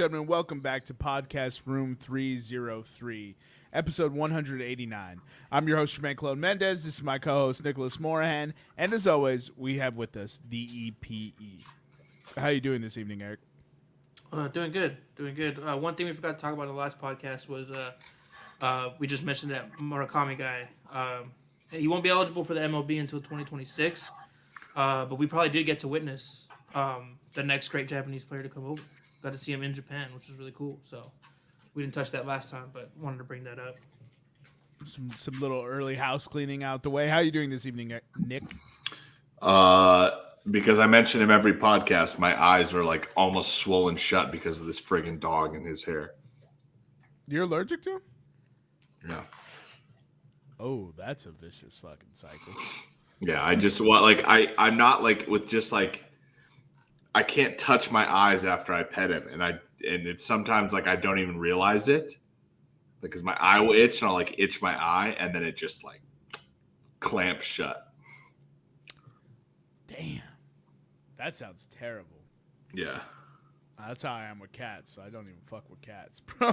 gentlemen, welcome back to podcast Room303, episode 189. I'm your host, Jermaine Mendez. This is my co-host, Nicholas Morahan. And as always, we have with us the EPE. How are you doing this evening, Eric? Doing good. One thing we forgot to talk about in the last podcast was we just mentioned that Murakami guy. He won't be eligible for the MLB until 2026, but we probably did get to witness the next great Japanese player to come over. Got to see him in Japan, which was really cool. So we didn't touch that last time, but wanted to bring that up. Some little early house cleaning out the way. How are you doing this evening, Nick? Because I mention him every podcast, my eyes are like almost swollen shut because of this friggin' dog and his hair. You're allergic to him? Yeah. Oh, that's a vicious fucking cycle. Yeah, I'm not like with just like I can't touch my eyes after I pet him, and it's sometimes like I don't even realize it because my eye will itch and I'll like itch my eye and then it just like clamps shut. Damn, that sounds terrible. Yeah, that's how I am with cats. So I don't even fuck with cats, bro.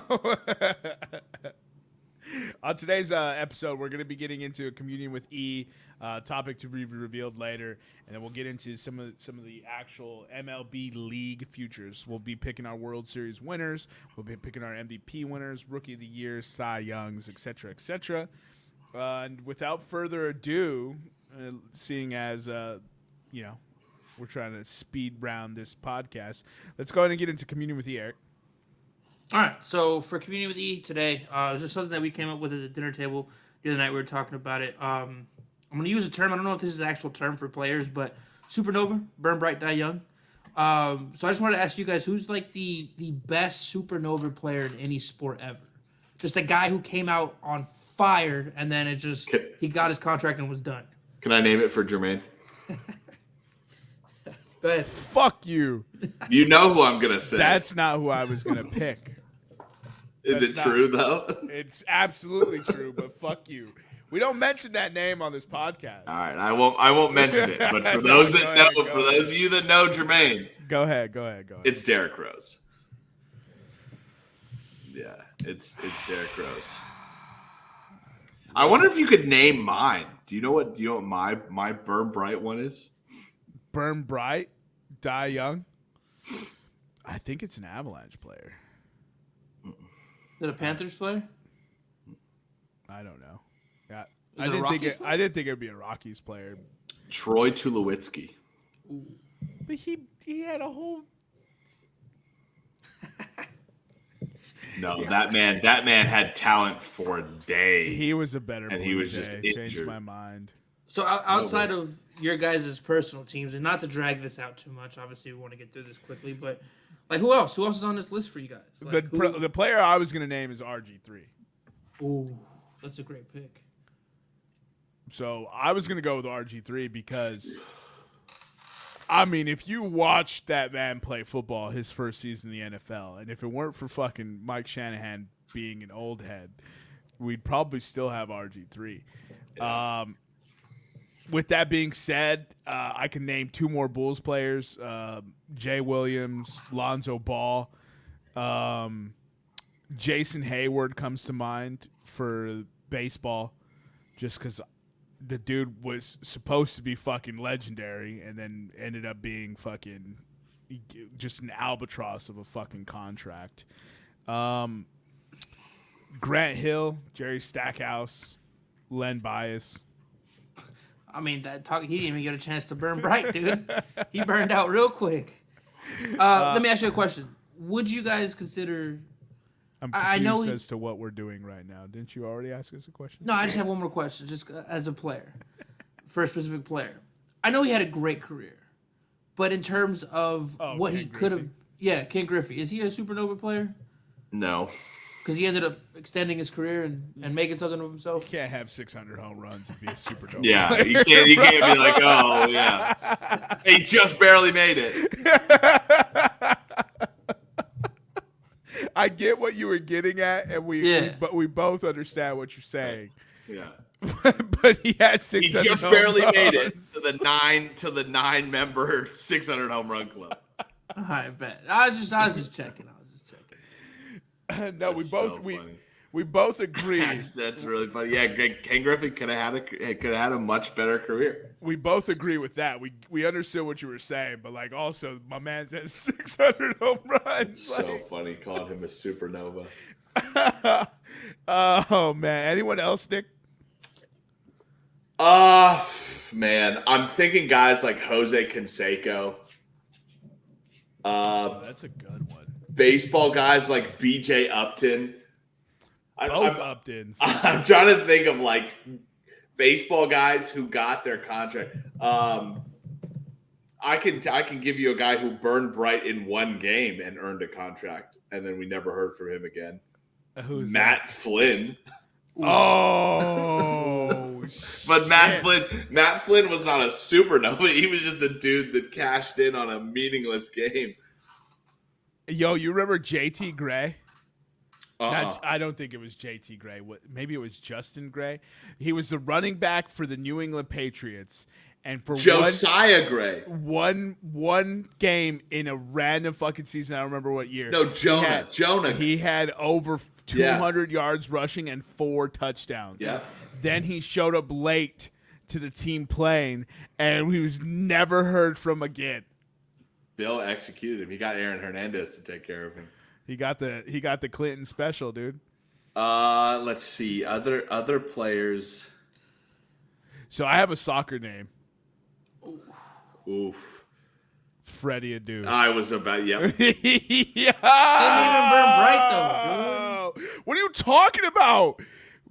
On today's episode, we're going to be getting into a communion with E topic to be revealed later, and then we'll get into some of the actual MLB league futures. We'll be picking our World Series winners. We'll be picking our MVP winners, Rookie of the Year, Cy Youngs, etc., etc. And without further ado, seeing as we're trying to speed round this podcast, let's go ahead and get into communion with E, Eric. All right, so for Communion with E today, it was just something that we came up with at the dinner table the other night. We were talking about it. I'm going to use a term. I don't know if this is the actual term for players, but Supernova, burn bright, die young. So I just wanted to ask you guys, who's like the best Supernova player in any sport ever? Just a guy who came out on fire, and then he got his contract and was done. Can I name it for Jermaine? Go ahead. Fuck you. You know who I'm going to say. That's not who I was going to pick. Is it true, though? It's absolutely true, but fuck you. We don't mention that name on this podcast. All right, I won't mention it. But for those of you that know Jermaine, go ahead. It's Derrick Rose. Yeah, it's Derrick Rose. I wonder if you could name mine. Do you know what my burn bright one is? Burn bright, die young. I think it's an Avalanche player. Is it a Panthers player? I don't know. Yeah, I didn't think it'd be a Rockies player. Troy Tulowitzki. Ooh. But he had a whole. No, that man had talent for a day. He was a better. And he was just injured. Changed my mind. So outside of your guys' personal teams, and not to drag this out too much, obviously we want to get through this quickly, but like who else? Who else is on this list for you guys? Like, the player I was going to name is RG3. Ooh, that's a great pick. So I was going to go with RG3 because, I mean, if you watched that man play football his first season in the NFL, and if it weren't for fucking Mike Shanahan being an old head, we'd probably still have RG3. Yeah. With that being said, I can name two more Bulls players, Jay Williams, Lonzo Ball. Jason Hayward comes to mind for baseball just because the dude was supposed to be fucking legendary and then ended up being fucking just an albatross of a fucking contract. Grant Hill, Jerry Stackhouse, Len Bias. I mean, he didn't even get a chance to burn bright, dude. He burned out real quick. Let me ask you a question. Would you guys consider... I'm confused as to what we're doing right now. Didn't you already ask us a question? No, I just have one more question, just as a player, for a specific player. I know he had a great career, but in terms of what he could have... Yeah, Ken Griffey. Is he a Supernova player? No. Because he ended up extending his career and making something of himself. You can't have 600 home runs and be a Supernova. Yeah, player. you can't be like, oh yeah, he just barely made it. I get what you were getting at, and but we both understand what you're saying. Yeah, but he has 600. He just barely made it to the nine member 600 home run club. I bet. I was just checking. No, we both agree. That's really funny. Yeah, Ken Griffey could have had a much better career. We both agree with that. We understood what you were saying, but like also my man says 600 home runs. So funny calling him a supernova. Oh man, anyone else, Nick? Man, I'm thinking guys like Jose Canseco. That's a good one. Baseball guys like BJ Upton. Both Uptons. I'm trying to think of like baseball guys who got their contract. I can give you a guy who burned bright in one game and earned a contract, and then we never heard from him again. Who's Matt Flynn? Oh, but Matt Flynn was not a supernova. He was just a dude that cashed in on a meaningless game. Yo, you remember JT Gray? Uh-uh. I don't think it was JT Gray. Maybe it was Justin Gray. He was the running back for the New England Patriots. And for Josiah Gray. One game in a random fucking season, I don't remember what year. No, Jonah. He had over 200 yards rushing and 4 touchdowns. Yeah. Then he showed up late to the team playing, and he was never heard from again. Bill executed him. He got Aaron Hernandez to take care of him. He got the Clinton special, dude. Let's see. Other players. So I have a soccer name. Oof. Freddie Adu. I was about, yep. Yeah. Didn't even burn bright though, dude. What are you talking about?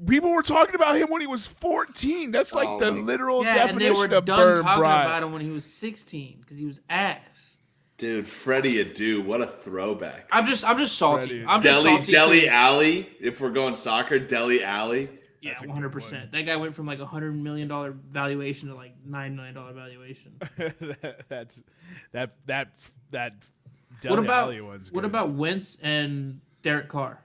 People were talking about him when he was 14. That's like the literal definition and they were of done burn talking bright. about him when he was 16 because he was ass. Dude, Freddie Adu, what a throwback. I'm just salty. Freddie. Dele Alli, if we're going soccer, Dele Alli. Yeah, 100%. That guy went from like $100 million valuation to like $9 million valuation. that What Dele Alli one's good. What about Wentz and Derek Carr?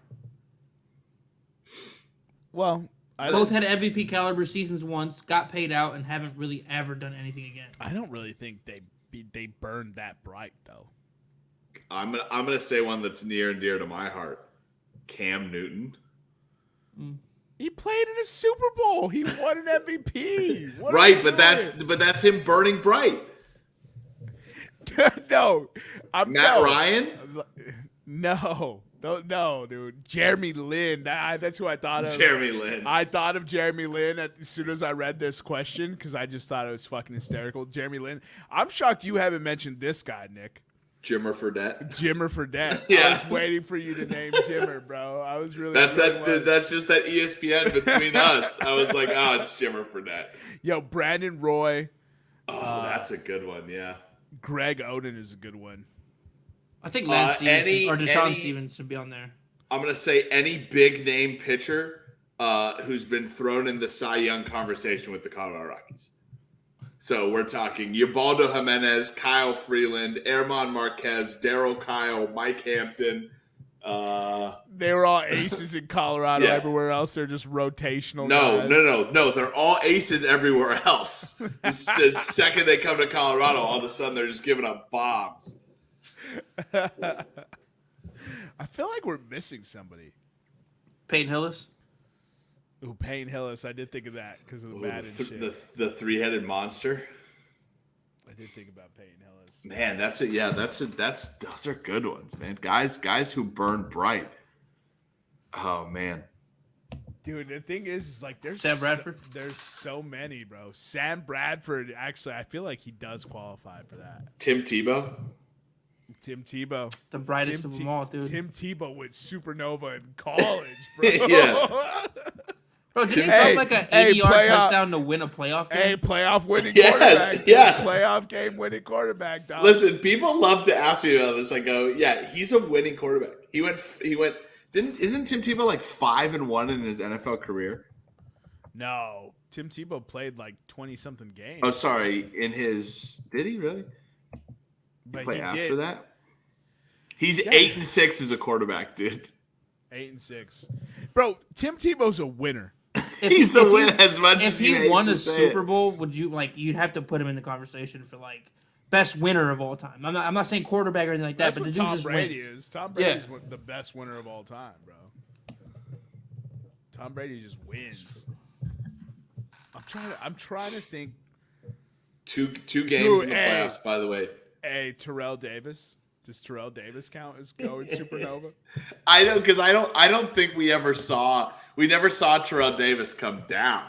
Well, both had MVP caliber seasons once, got paid out, and haven't really ever done anything again. I don't really think they burned that bright though. I'm gonna say one that's near and dear to my heart. Cam Newton. He played in a Super Bowl. He won an MVP. Right, but that's him burning bright. No, Matt Ryan. No, dude. Jeremy Lin. That's who I thought of. Jeremy Lin. I thought of Jeremy Lin as soon as I read this question because I just thought it was fucking hysterical. Jeremy Lin. I'm shocked you haven't mentioned this guy, Nick. Jimmer Fredette. Yeah. I was waiting for you to name Jimmer, bro. I was really. That's just that ESPN between us. I was like, oh, it's Jimmer Fredette. Yo, Brandon Roy. Oh, that's a good one. Yeah. Greg Oden is a good one. I think Lance Stevens or Deshaun Stevens should be on there. I'm going to say any big name pitcher who's been thrown in the Cy Young conversation with the Colorado Rockies. So we're talking Ubaldo Jimenez, Kyle Freeland, Herman Marquez, Darryl Kyle, Mike Hampton. They were all aces in Colorado. Yeah. Everywhere else, they're just rotational guys. No. They're all aces everywhere else. The second they come to Colorado, all of a sudden they're just giving up bombs. I feel like we're missing somebody. Peyton Hillis. Ooh, Payne Hillis. I did think of that because of the Madden shit. The three-headed monster. I did think about Payne Hillis. Man, those are good ones, man. Guys who burn bright. Oh man. Dude, the thing is like there's Sam Bradford. There's so many, bro. Sam Bradford, actually, I feel like he does qualify for that. Tim Tebow. The brightest of them all, dude. Tim Tebow went Supernova in college, bro. Yeah. Bro, did he throw like an 80-yard touchdown to win a playoff game? Hey, playoff winning quarterback. Yeah. Playoff game winning quarterback, dog. Listen, people love to ask me about this. I go, yeah, he's a winning quarterback. He went. Isn't Tim Tebow like 5-1 in his NFL career? No. Tim Tebow played like 20-something games. Oh, sorry. Did he really? But play he after did. That? He's 8-6 as a quarterback, dude. 8-6. Bro, Tim Tebow's a winner. He's a winner as much as he won a Super Bowl, would you you'd have to put him in the conversation for like best winner of all time. I'm not saying quarterback or anything like that, That's but the what dude Tom just Brady wins. is. Tom Brady is the best winner of all time, bro. Tom Brady just wins. I'm trying to think. Two games in the hey. playoffs, by the way. Hey, Terrell Davis. Does Terrell Davis count as going Supernova? I don't, because I don't think we never saw Terrell Davis come down.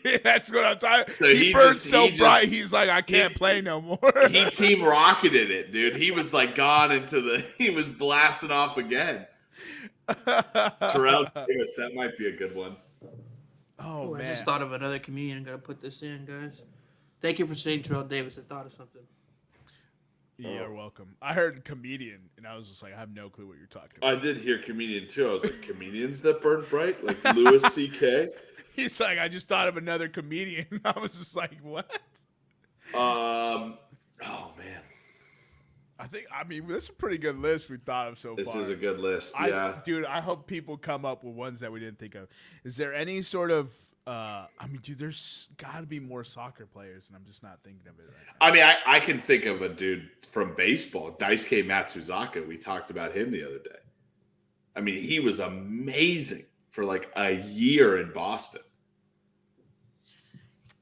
Yeah, that's what I'm talking. So he burned so bright. He's like, I can't play no more. He team rocketed it, dude. He was like gone he was blasting off again. Terrell Davis, that might be a good one. Oh, man. I just thought of another comedian. Got to put this in, guys. Thank you for saying Terrell Davis. I thought of something. You're welcome. I heard comedian, and I was just like, I have no clue what you're talking about. I did hear comedian, too. I was like, comedians that burn bright? Like Louis C.K.? He's like, I just thought of another comedian. I was just like, what? Oh, man. I mean, this is a pretty good list we thought of so far. This is a good list, yeah. Dude, I hope people come up with ones that we didn't think of. Is there any sort of, dude, there's got to be more soccer players, and I'm just not thinking of it right now. I mean, I can think of a dude from baseball, Daisuke Matsuzaka. We talked about him the other day. I mean, he was amazing for like a year in Boston.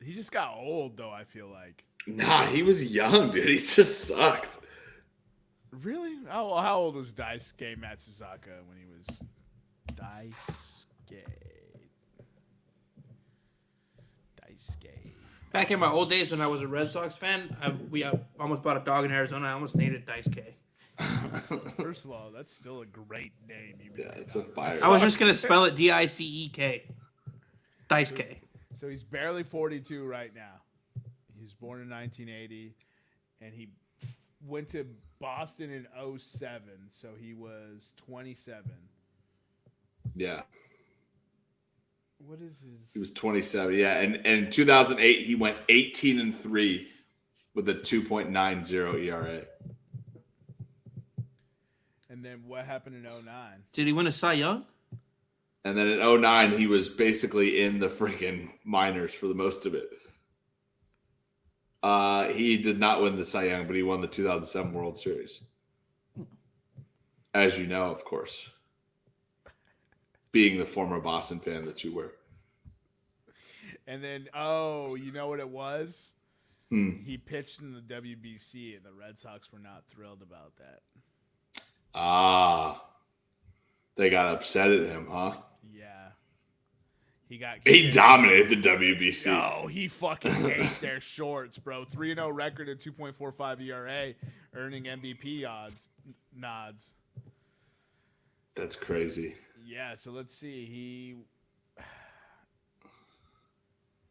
He just got old, though, I feel like. Nah, he was young, dude. He just sucked. Really? How old was Daisuke Matsuzaka when he was Daisuke? Back in my old days when I was a Red Sox fan, we almost bought a dog in Arizona. I almost named it Daisuke. First of all, that's still a great name. It's a fire. I was just going to spell it Dicek. Daisuke. So he's barely 42 right now. He was born in 1980, and he went to Boston in 07, so he was 27. Yeah. What is his? He was 27, yeah. And in 2008, he went 18-3 with a 2.90 ERA. And then what happened in 09? Did he win a Cy Young? And then in 09, he was basically in the freaking minors for the most of it. He did not win the Cy Young, but he won the 2007 World Series. As you know, of course. Being the former Boston fan that you were. And then, you know what it was? He pitched in the WBC, and the Red Sox were not thrilled about that. They got upset at him, huh? Yeah. He dominated the WBC. No, he fucking ate their shorts, bro. 3-0 record at 2.45 ERA, earning MVP nods. That's crazy. Yeah, so let's see.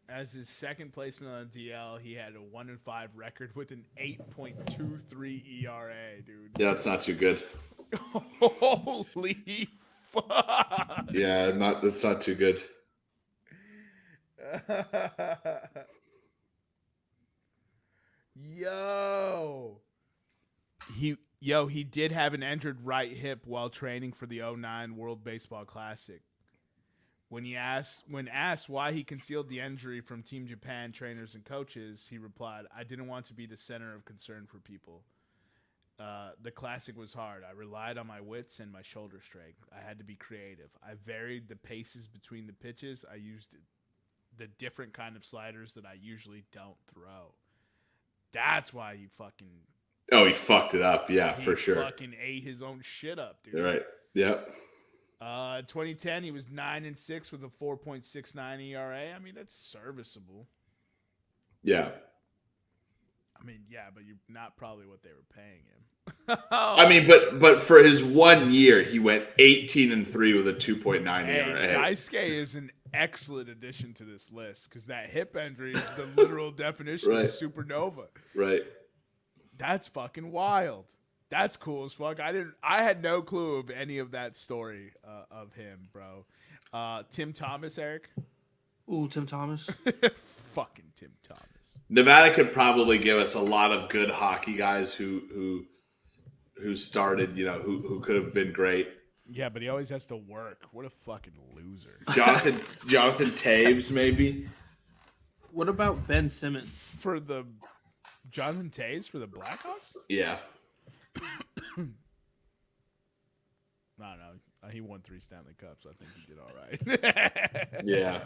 As his second placement on the DL, he had a 1-5 record with an 8.23 ERA, dude. Yeah, that's not too good. Holy fuck. Yeah, that's not too good. He did have an injured right hip while training for the 09 World Baseball Classic. When asked why he concealed the injury from Team Japan trainers and coaches, he replied, "I didn't want to be the center of concern for people. The classic was hard. I relied on my wits and my shoulder strength. I had to be creative. I varied the paces between the pitches. I used the different kind of sliders that I usually don't throw." That's why he fucking... Oh, he fucked it up. Yeah, for sure. He fucking ate his own shit up, dude. You're right. Yep. 2010, he was 9-6 with a 4.69 ERA. I mean, that's serviceable. Yeah. I mean, yeah, but you're not probably what they were paying him. I mean, but for his 1 year, he went 18-3 with a 2.9 ERA. Daisuke is an excellent addition to this list because that hip injury is the literal definition of supernova. Right. That's fucking wild. That's cool as fuck. I had no clue of any of that story of him, bro. Tim Thomas, Eric. Ooh, Tim Thomas. Fucking Tim Thomas. Nevada could probably give us a lot of good hockey guys who started, who could have been great. Yeah, but he always has to work. What a fucking loser. Jonathan Taves, maybe. What about Ben Simmons? For the Jonathan Tays for the Blackhawks? Yeah. No. He won 3 Stanley Cups. I think he did all right. Yeah.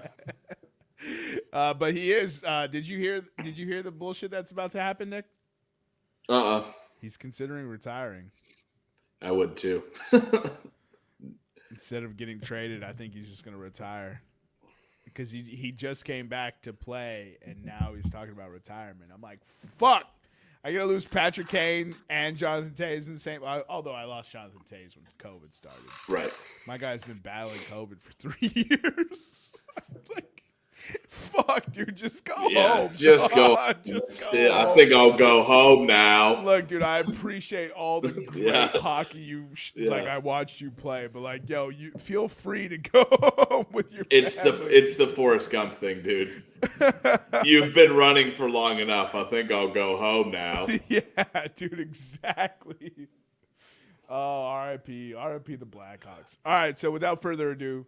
But he is. Did you hear the bullshit that's about to happen, Nick? He's considering retiring. I would too. Instead of getting traded, I think he's just going to retire. Because he just came back to play, and now he's talking about retirement. I'm like, fuck. I got to lose Patrick Kane and Jonathan Tays in the same. Although I lost Jonathan Tays when COVID started. Right. My guy's been battling COVID for 3 years. Like, fuck, dude, just go home. Just go. Just go. home. I think I'll go home now. Look, dude, I appreciate all the great hockey like I watched you play, but like, yo, you feel free to go home with your family. It's the Forrest Gump thing, dude. You've been running for long enough. I think I'll go home now. Yeah, dude, exactly. Oh, R.I.P. the Blackhawks. All right, so without further ado,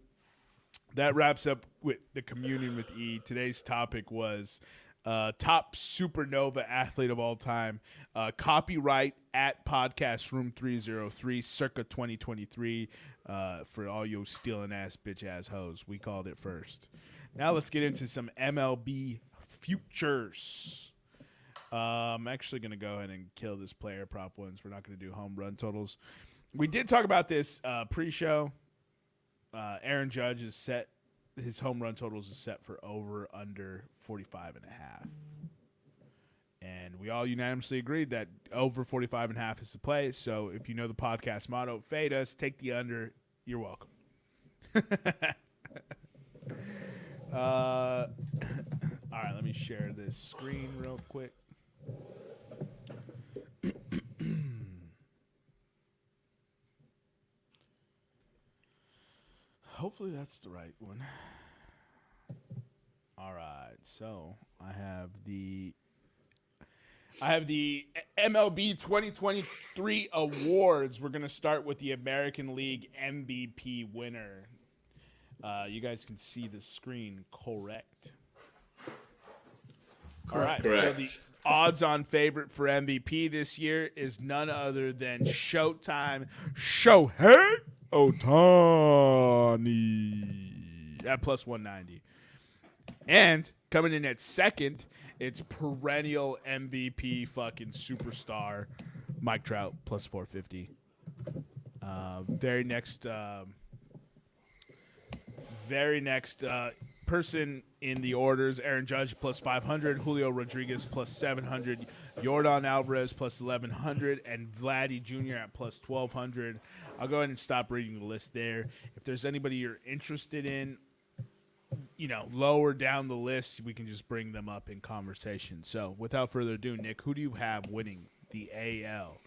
that wraps up with the Communion with E. Today's topic was top Supernova athlete of all time. Copyright at podcast Room303 circa 2023 for all you stealing ass bitch ass hoes. We called it first. Now let's get into some MLB futures. I'm actually going to go ahead and kill this player prop ones. We're not going to do home run totals. We did talk about this pre-show. Aaron Judge is set. His home run totals is set for over under 45.5. And we all unanimously agreed that over 45.5 is the play. So if you know the podcast motto, fade us, take the under. You're welcome. All right, let me share this screen real quick. Hopefully that's the right one. All right, so I have the MLB 2023 awards. We're going to start with the American League MVP winner. You guys can see the screen, correct? All right, correct. So the odds-on favorite for MVP this year is none other than Showtime Shohei Ohtani at plus 190. And coming in at second, it's perennial MVP fucking superstar Mike Trout plus 450. Very next person in the orders, Aaron Judge plus 500, Julio Rodriguez plus 700, Yordan Alvarez plus 1,100, and Vladdy Jr. at plus 1,200. I'll go ahead and stop reading the list there. If there's anybody you're interested in, lower down the list, we can just bring them up in conversation. So without further ado, Nick, who do you have winning the AL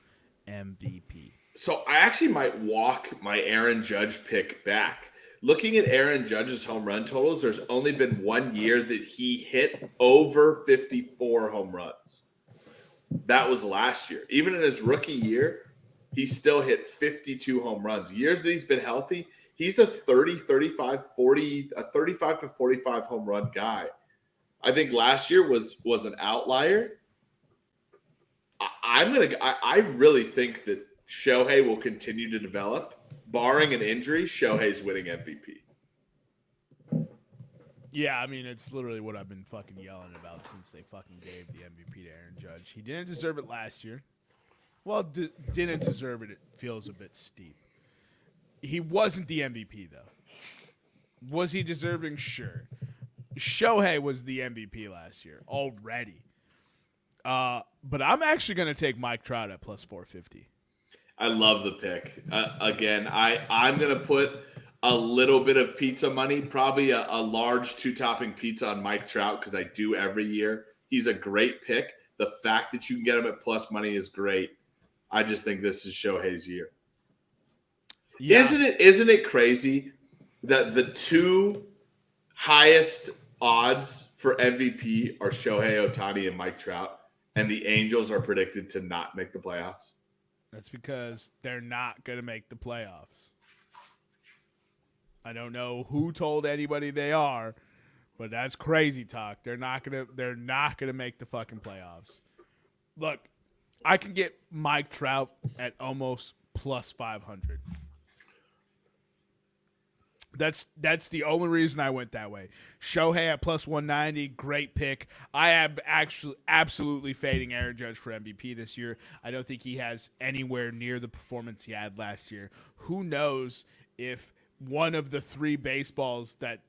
MVP? So I actually might walk my Aaron Judge pick back. Looking at Aaron Judge's home run totals, there's only been 1 year that he hit over 54 home runs. That was last year. Even in his rookie year, he still hit 52 home runs. Years that he's been healthy, he's a 35 to 45 home run guy. I think last year was an outlier. I really think that Shohei will continue to develop. Barring an injury, Shohei's winning MVP. Yeah, I mean, it's literally what I've been fucking yelling about since they fucking gave the MVP to Aaron Judge. He didn't deserve it last year. Well, didn't deserve it. It feels a bit steep. He wasn't the MVP, though. Was he deserving? Sure. Shohei was the MVP last year already. But I'm actually going to take Mike Trout at plus 450. I love the pick. Again, I'm going to put a little bit of pizza money, probably a large 2-topping pizza on Mike Trout because I do every year. He's a great pick. The fact that you can get him at plus money is great. I just think this is Shohei's year. Yeah. Isn't it crazy that the 2 highest odds for MVP are Shohei Ohtani and Mike Trout, and the Angels are predicted to not make the playoffs? That's because they're not going to make the playoffs. I don't know who told anybody they are, but that's crazy talk. They're not going to make the fucking playoffs. Look, I can get Mike Trout at almost plus 500. That's the only reason I went that way. Shohei at plus 190, great pick. I am actually absolutely fading Aaron Judge for MVP this year. I don't think he has anywhere near the performance he had last year. Who knows if one of the 3 baseballs that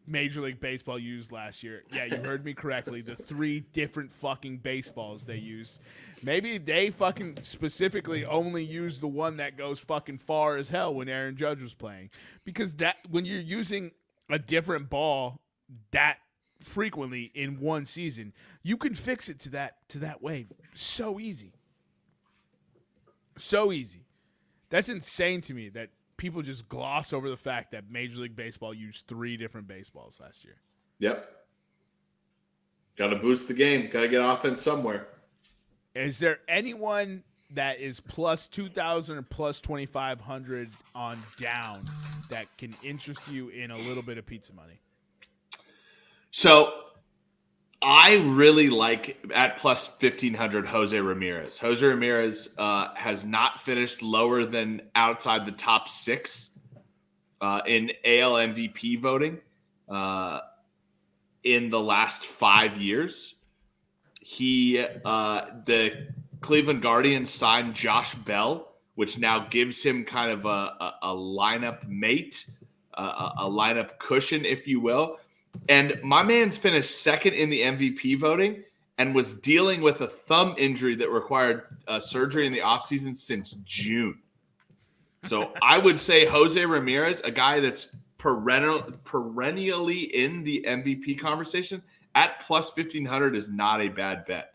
Major League Baseball used last year. Yeah, you heard me correctly. The 3 different fucking baseballs they used. Maybe they fucking specifically only used the one that goes fucking far as hell when Aaron Judge was playing. Because that when you're using a different ball that frequently in one season, you can fix it to that way so easy. So easy. That's insane to me that people just gloss over the fact that Major League Baseball used 3 different baseballs last year. Yep. Got to boost the game. Got to get offense somewhere. Is there anyone that is plus 2,000 or plus 2,500 on down that can interest you in a little bit of pizza money? So I really like at plus 1,500 Jose Ramirez. Jose Ramirez has not finished lower than outside the top 6 in AL MVP voting in the last 5 years. The Cleveland Guardians signed Josh Bell, which now gives him kind of a lineup mate, a lineup cushion, if you will. And my man's finished second in the MVP voting and was dealing with a thumb injury that required surgery in the offseason since June. So I would say Jose Ramirez, a guy that's perennially in the MVP conversation, at plus 1,500 is not a bad bet.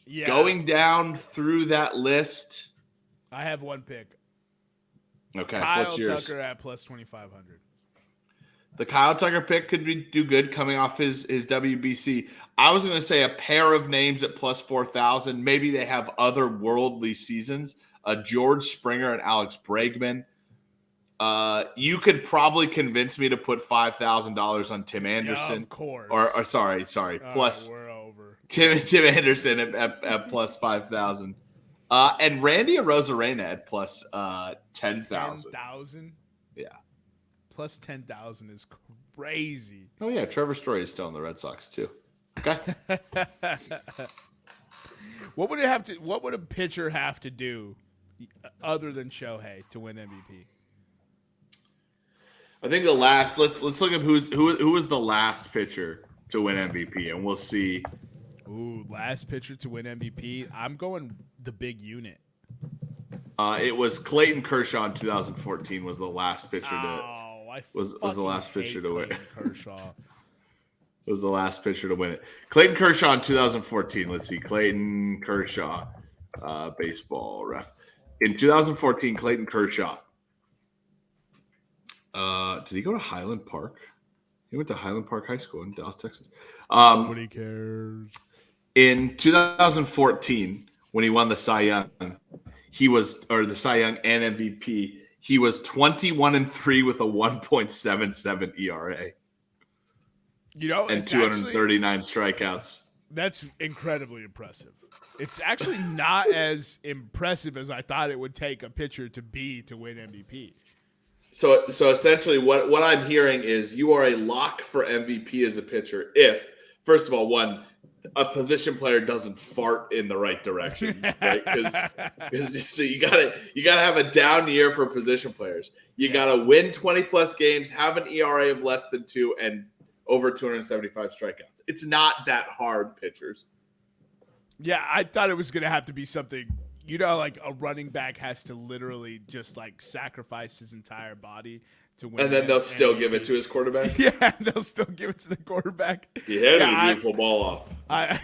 Yeah. Going down through that list. I have one pick. Okay, Kyle what's yours? Tucker at plus 2,500. The Kyle Tucker pick could do good coming off his WBC. I was going to say a pair of names at plus 4,000. Maybe they have otherworldly seasons. George Springer and Alex Bregman. You could probably convince me to put $5,000 on Tim Anderson. Yeah, of course. Or sorry. Plus we're over. Tim Anderson at plus 5,000. And Randy Arozarena at plus 10,000. 10,000? Yeah. Plus 10,000 is crazy. Oh yeah, Trevor Story is still in the Red Sox too. Okay. What would a pitcher have to do other than Shohei to win MVP? I think the last let's look at who was the last pitcher to win MVP, and we'll see. Ooh, last pitcher to win MVP. I'm going the big unit. It was Clayton Kershaw in 2014 was the last pitcher was the last pitcher to win. Kershaw. Was the last pitcher to win it. Clayton Kershaw in 2014. Let's see. Clayton Kershaw, baseball ref. In 2014, Clayton Kershaw. Did he go to Highland Park? He went to Highland Park High School in Dallas, Texas. Nobody cares. In 2014, when he won the Cy Young, the Cy Young and MVP, he was 21-3 with a 1.77 ERA. And 239 strikeouts. That's incredibly impressive. It's actually not as impressive as I thought it would take a pitcher to win MVP. So essentially what I'm hearing is you are a lock for MVP as a pitcher if, first of all, one, a position player doesn't fart in the right direction, right? Because so you gotta have a down year for position players. You gotta win 20 plus games, have an ERA of less than 2, and over 275 strikeouts. It's not that hard, pitchers. Yeah, I thought it was gonna have to be something. Like a running back has to literally just like sacrifice his entire body to win. And then they'll still give it to his quarterback? Yeah, they'll still give it to the quarterback. He handed a beautiful ball off. I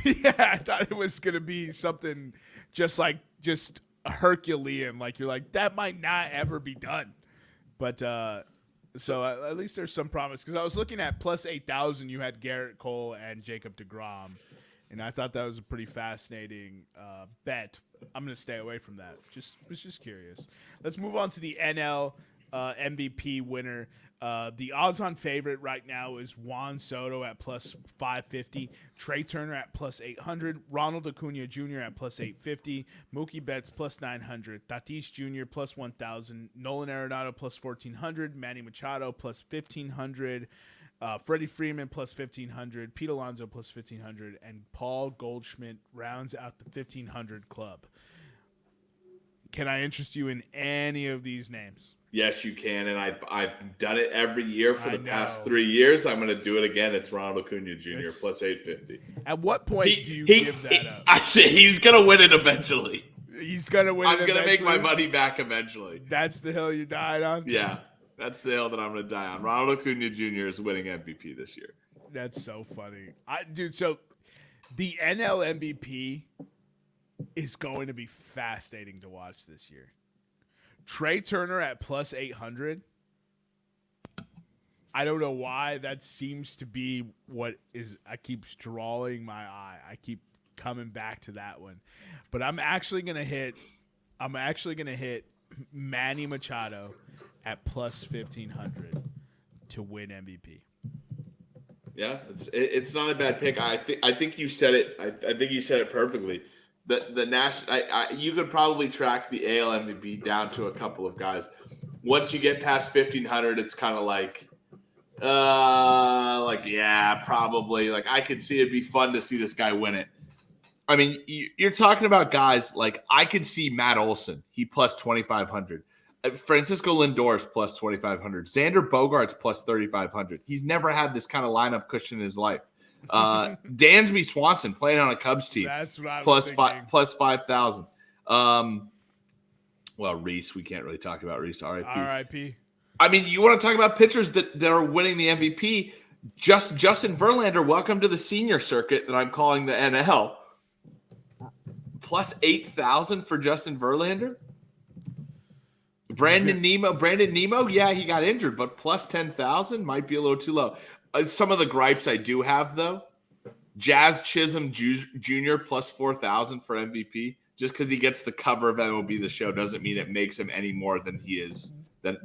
thought it was going to be something just Herculean. Like you're like, that might not ever be done. But so at least there's some promise. Because I was looking at plus 8,000, you had Garrett Cole and Jacob deGrom. And I thought that was a pretty fascinating bet. I'm going to stay away from that. Was just curious. Let's move on to the NL MVP winner. The odds-on favorite right now is Juan Soto at plus 550, Trey Turner at plus 800, Ronald Acuna Jr. at plus 850, Mookie Betts plus 900, Tatis Jr. plus 1,000, Nolan Arenado plus 1,400, Manny Machado plus 1,500, Freddie Freeman plus 1,500, Pete Alonso plus 1,500, and Paul Goldschmidt rounds out the 1,500 club. Can I interest you in any of these names? Yes, you can, and I've done it every year for the past 3 years. I'm going to do it again. It's Ronald Acuna Jr. plus 850. At what point do you give that up? I say he's going to win it eventually. He's going to win I'm it going to make eventually? my money back eventually. That's the hill you died on? Yeah, that's the hill that I'm going to die on. Ronald Acuna Jr. is winning MVP this year. That's so funny. Dude, so the NL MVP is going to be fascinating to watch this year. Trey Turner at plus 800. I don't know why that seems to be what is. I keep drawing my eye. I keep coming back to that one, but I'm actually gonna hit Manny Machado at plus 1,500 to win MVP. Yeah, it's not a bad pick. I think you said it. I think you said it perfectly. The national, you could probably track the AL MVP down to a couple of guys. Once you get past 1,500, it's kind of like yeah, probably. Like I could see it'd be fun to see this guy win it. I mean, you're talking about guys like I could see Matt Olson. He plus 2,500. Francisco Lindor's plus 2,500. Xander Bogaerts plus 3,500. He's never had this kind of lineup cushion in his life. Dansby Swanson playing on a Cubs team. That's what I was plus thinking. plus 5,000. Well, Reese, we can't really talk about Reese. R.I.P. I mean, you want to talk about pitchers that are winning the MVP? Justin Verlander, welcome to the senior circuit that I'm calling the NL. Plus 8,000 for Justin Verlander. Brandon Nemo, yeah, he got injured, but plus 10,000 might be a little too low. Some of the gripes I do have, though, Jazz Chisholm Jr. plus 4,000 for MVP. Just because he gets the cover of MLB The Show doesn't mean it makes him any more than he is, than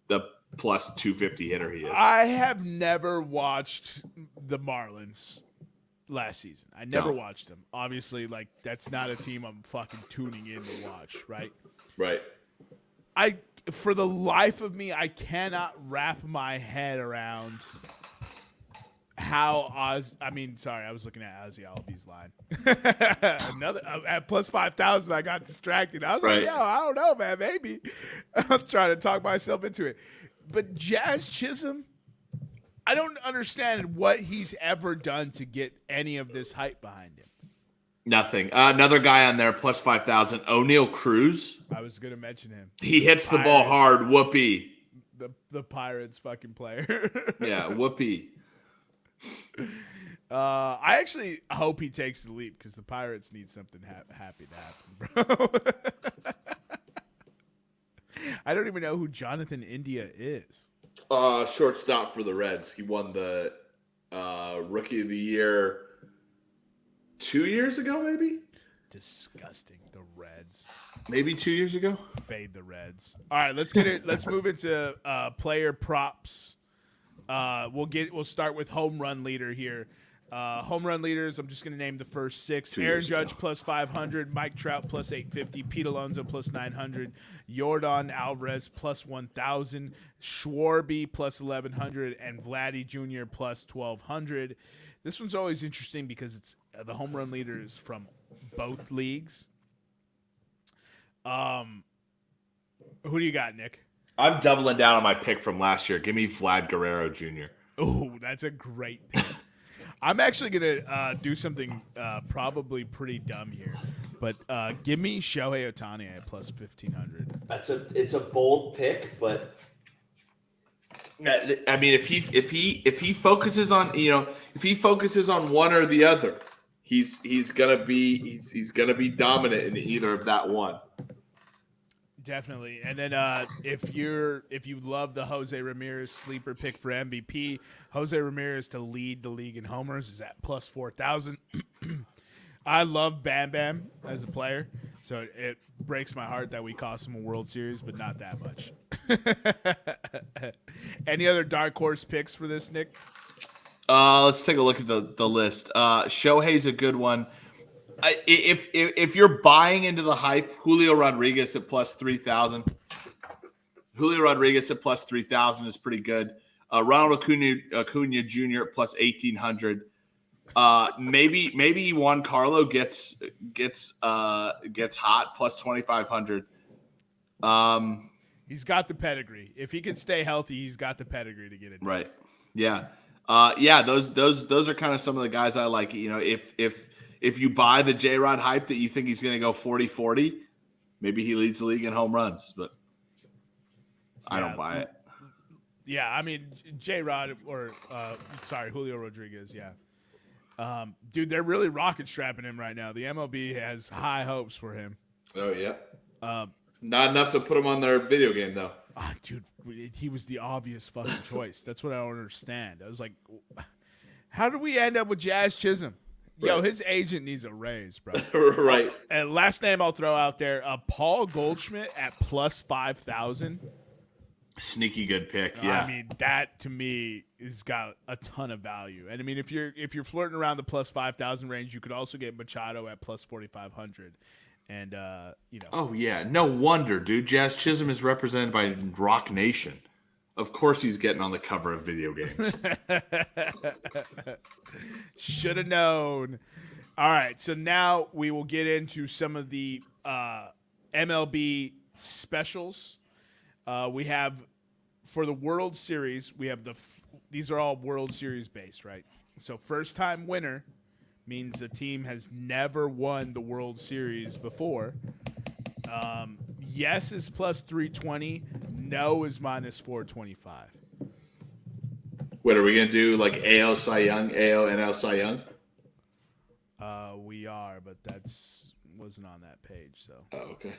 the plus 250 hitter he is. I have never watched the Marlins last season. I never watched them. Obviously, like, that's not a team I'm fucking tuning in to watch, right? Right. For the life of me, I cannot wrap my head around how I was looking at Ozzy Albies line. Another at plus 5,000, I got distracted. I was like, yo, I don't know, man. Maybe I'm trying to talk myself into it. But Jazz Chisholm, I don't understand what he's ever done to get any of this hype behind him. Nothing. Another guy on there, plus 5,000. O'Neal Cruz. I was going to mention him. He hits the ball hard. Whoopee. The Pirates fucking player. Yeah, whoopee. I actually hope he takes the leap because the Pirates need something happy to happen, bro. I don't even know who Jonathan India is. Shortstop for the Reds. He won the Rookie of the Year 2 years ago, maybe? Disgusting. The Reds. Maybe 2 years ago? Fade the Reds. All right, let's get it. Let's move into player props. We'll start with home run leader here. Home run leaders, I'm just going to name the first six. Aaron Judge plus 500, Mike Trout plus 850, Pete Alonso plus 900, Yordan Alvarez plus 1,000, Schwarby plus 1,100, and Vladdy Jr. plus 1,200. This one's always interesting because it's the home run leader is from both leagues. Who do you got, Nick? I'm doubling down on my pick from last year. Give me Vlad Guerrero Jr. Oh, that's a great pick. I'm actually going to do something probably pretty dumb here, but give me Shohei Ohtani at plus 1,500. It's a bold pick, but I mean, if he focuses on one or the other, he's gonna be dominant in either of that one. Definitely. And then if you love the Jose Ramirez sleeper pick for MVP, Jose Ramirez to lead the league in homers is at plus 4,000. I love Bam Bam as a player, so it breaks my heart that we cost him a World Series, but not that much. Any other dark horse picks for this, Nick? Let's take a look at the list. Shohei's a good one. If you're buying into the hype, Julio Rodriguez at plus 3,000. Julio Rodriguez at plus 3,000 is pretty good. Ronald Acuna Jr. at plus 1,800. Maybe Juan Carlo gets hot plus 2,500. He's got the pedigree. If he can stay healthy, he's got the pedigree to get it done. Right. Yeah. Those are kind of some of the guys I like. You know, if you buy the J-Rod hype that you think he's going to go 40-40, maybe he leads the league in home runs, but I don't buy it. Yeah, I mean, J-Rod or Julio Rodriguez, yeah. Dude, they're really rocket strapping him right now. The MLB has high hopes for him. Oh, yeah. Not enough to put him on their video game, though. Dude, he was the obvious fucking choice. That's what I don't understand. I was like, how did we end up with Jazz Chisholm? Right. Yo, his agent needs a raise, bro. Right. And last name I'll throw out there, Paul Goldschmidt at plus 5,000. Sneaky good pick, yeah. I mean, that to me has got a ton of value. And I mean, if you're flirting around the plus 5,000 range, you could also get Machado at plus 4,500. And you know. Oh yeah, no wonder, dude. Jazz Chisholm is represented by Rock Nation. Of course, he's getting on the cover of video games. Should have known. All right, so now we will get into some of the MLB specials. We have for the World Series. We have these are all World Series based, right? So first time winner means a team has never won the World Series before. Yes is plus 320. No is minus 425. What are we gonna do? Like AL Cy Young, AL NL Cy Young? We are, but wasn't on that page. So. Oh, okay.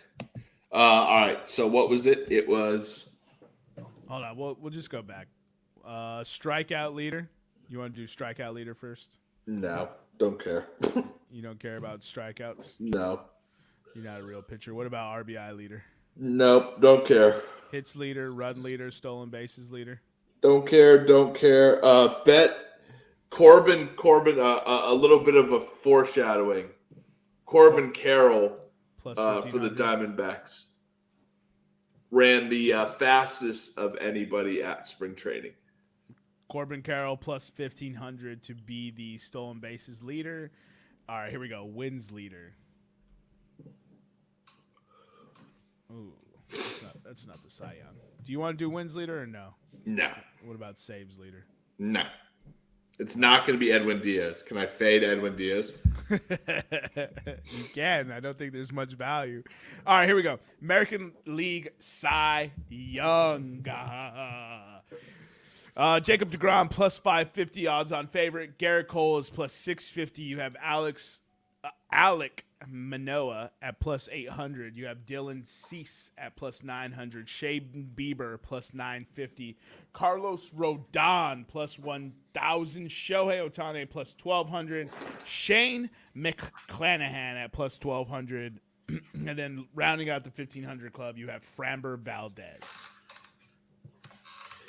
All right. So what was it? It was. Hold on. We'll just go back. Strikeout leader. You want to do strikeout leader first? No, don't care. You don't care about strikeouts? No. You're not a real pitcher. What about RBI leader? Nope, don't care. Hits leader, run leader, stolen bases leader? Don't care. Bet Corbin. A little bit of a foreshadowing. Corbin Carroll Plus for the Diamondbacks ran the fastest of anybody at spring training. Corbin Carroll plus 1,500 to be the stolen bases leader. All right, here we go. Wins leader. Ooh, that's not the Cy Young. Do you want to do wins leader or no? No. What about saves leader? No. It's not going to be Edwin Diaz. Can I fade Edwin Diaz? You can. I don't think there's much value. All right, here we go. American League Cy Young. Jacob deGrom plus 550 odds on favorite. Garrett Cole is plus 650. You have Alec Manoah at plus 800. You have Dylan Cease at plus 900. Shea Bieber plus 950. Carlos Rodon plus 1,000. Shohei Ohtani plus 1,200. Shane McClanahan at plus 1,200. And then rounding out the 1,500 club, you have Framber Valdez.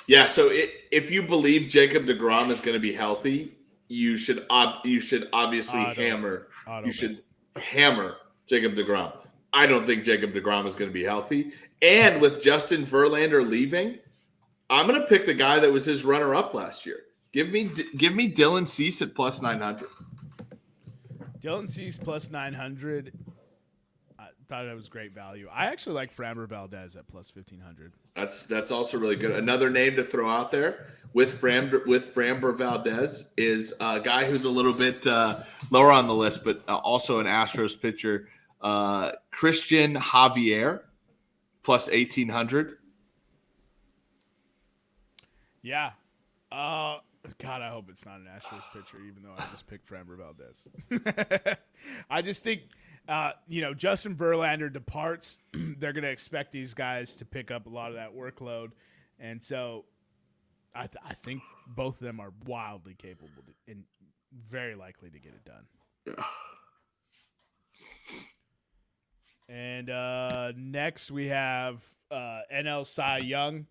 Yeah, so if you believe Jacob deGrom is going to be healthy, you should obviously hammer Jacob deGrom. I don't think Jacob deGrom is going to be healthy. And with Justin Verlander leaving, I'm going to pick the guy that was his runner-up last year. Give me Dylan Cease at plus 900. Dylan Cease plus 900. I thought that was great value. I actually like Framber Valdez at plus 1,500. That's also really good. Another name to throw out there with Framber Valdez is a guy who's a little bit lower on the list, but also an Astros pitcher, Christian Javier, plus 1,800. Yeah. God, I hope it's not an Astros pitcher, even though I just picked Framber Valdez. I just think, Justin Verlander departs. They're going to expect these guys to pick up a lot of that workload. And so I think both of them are wildly capable and very likely to get it done. And next we have NL Cy Young.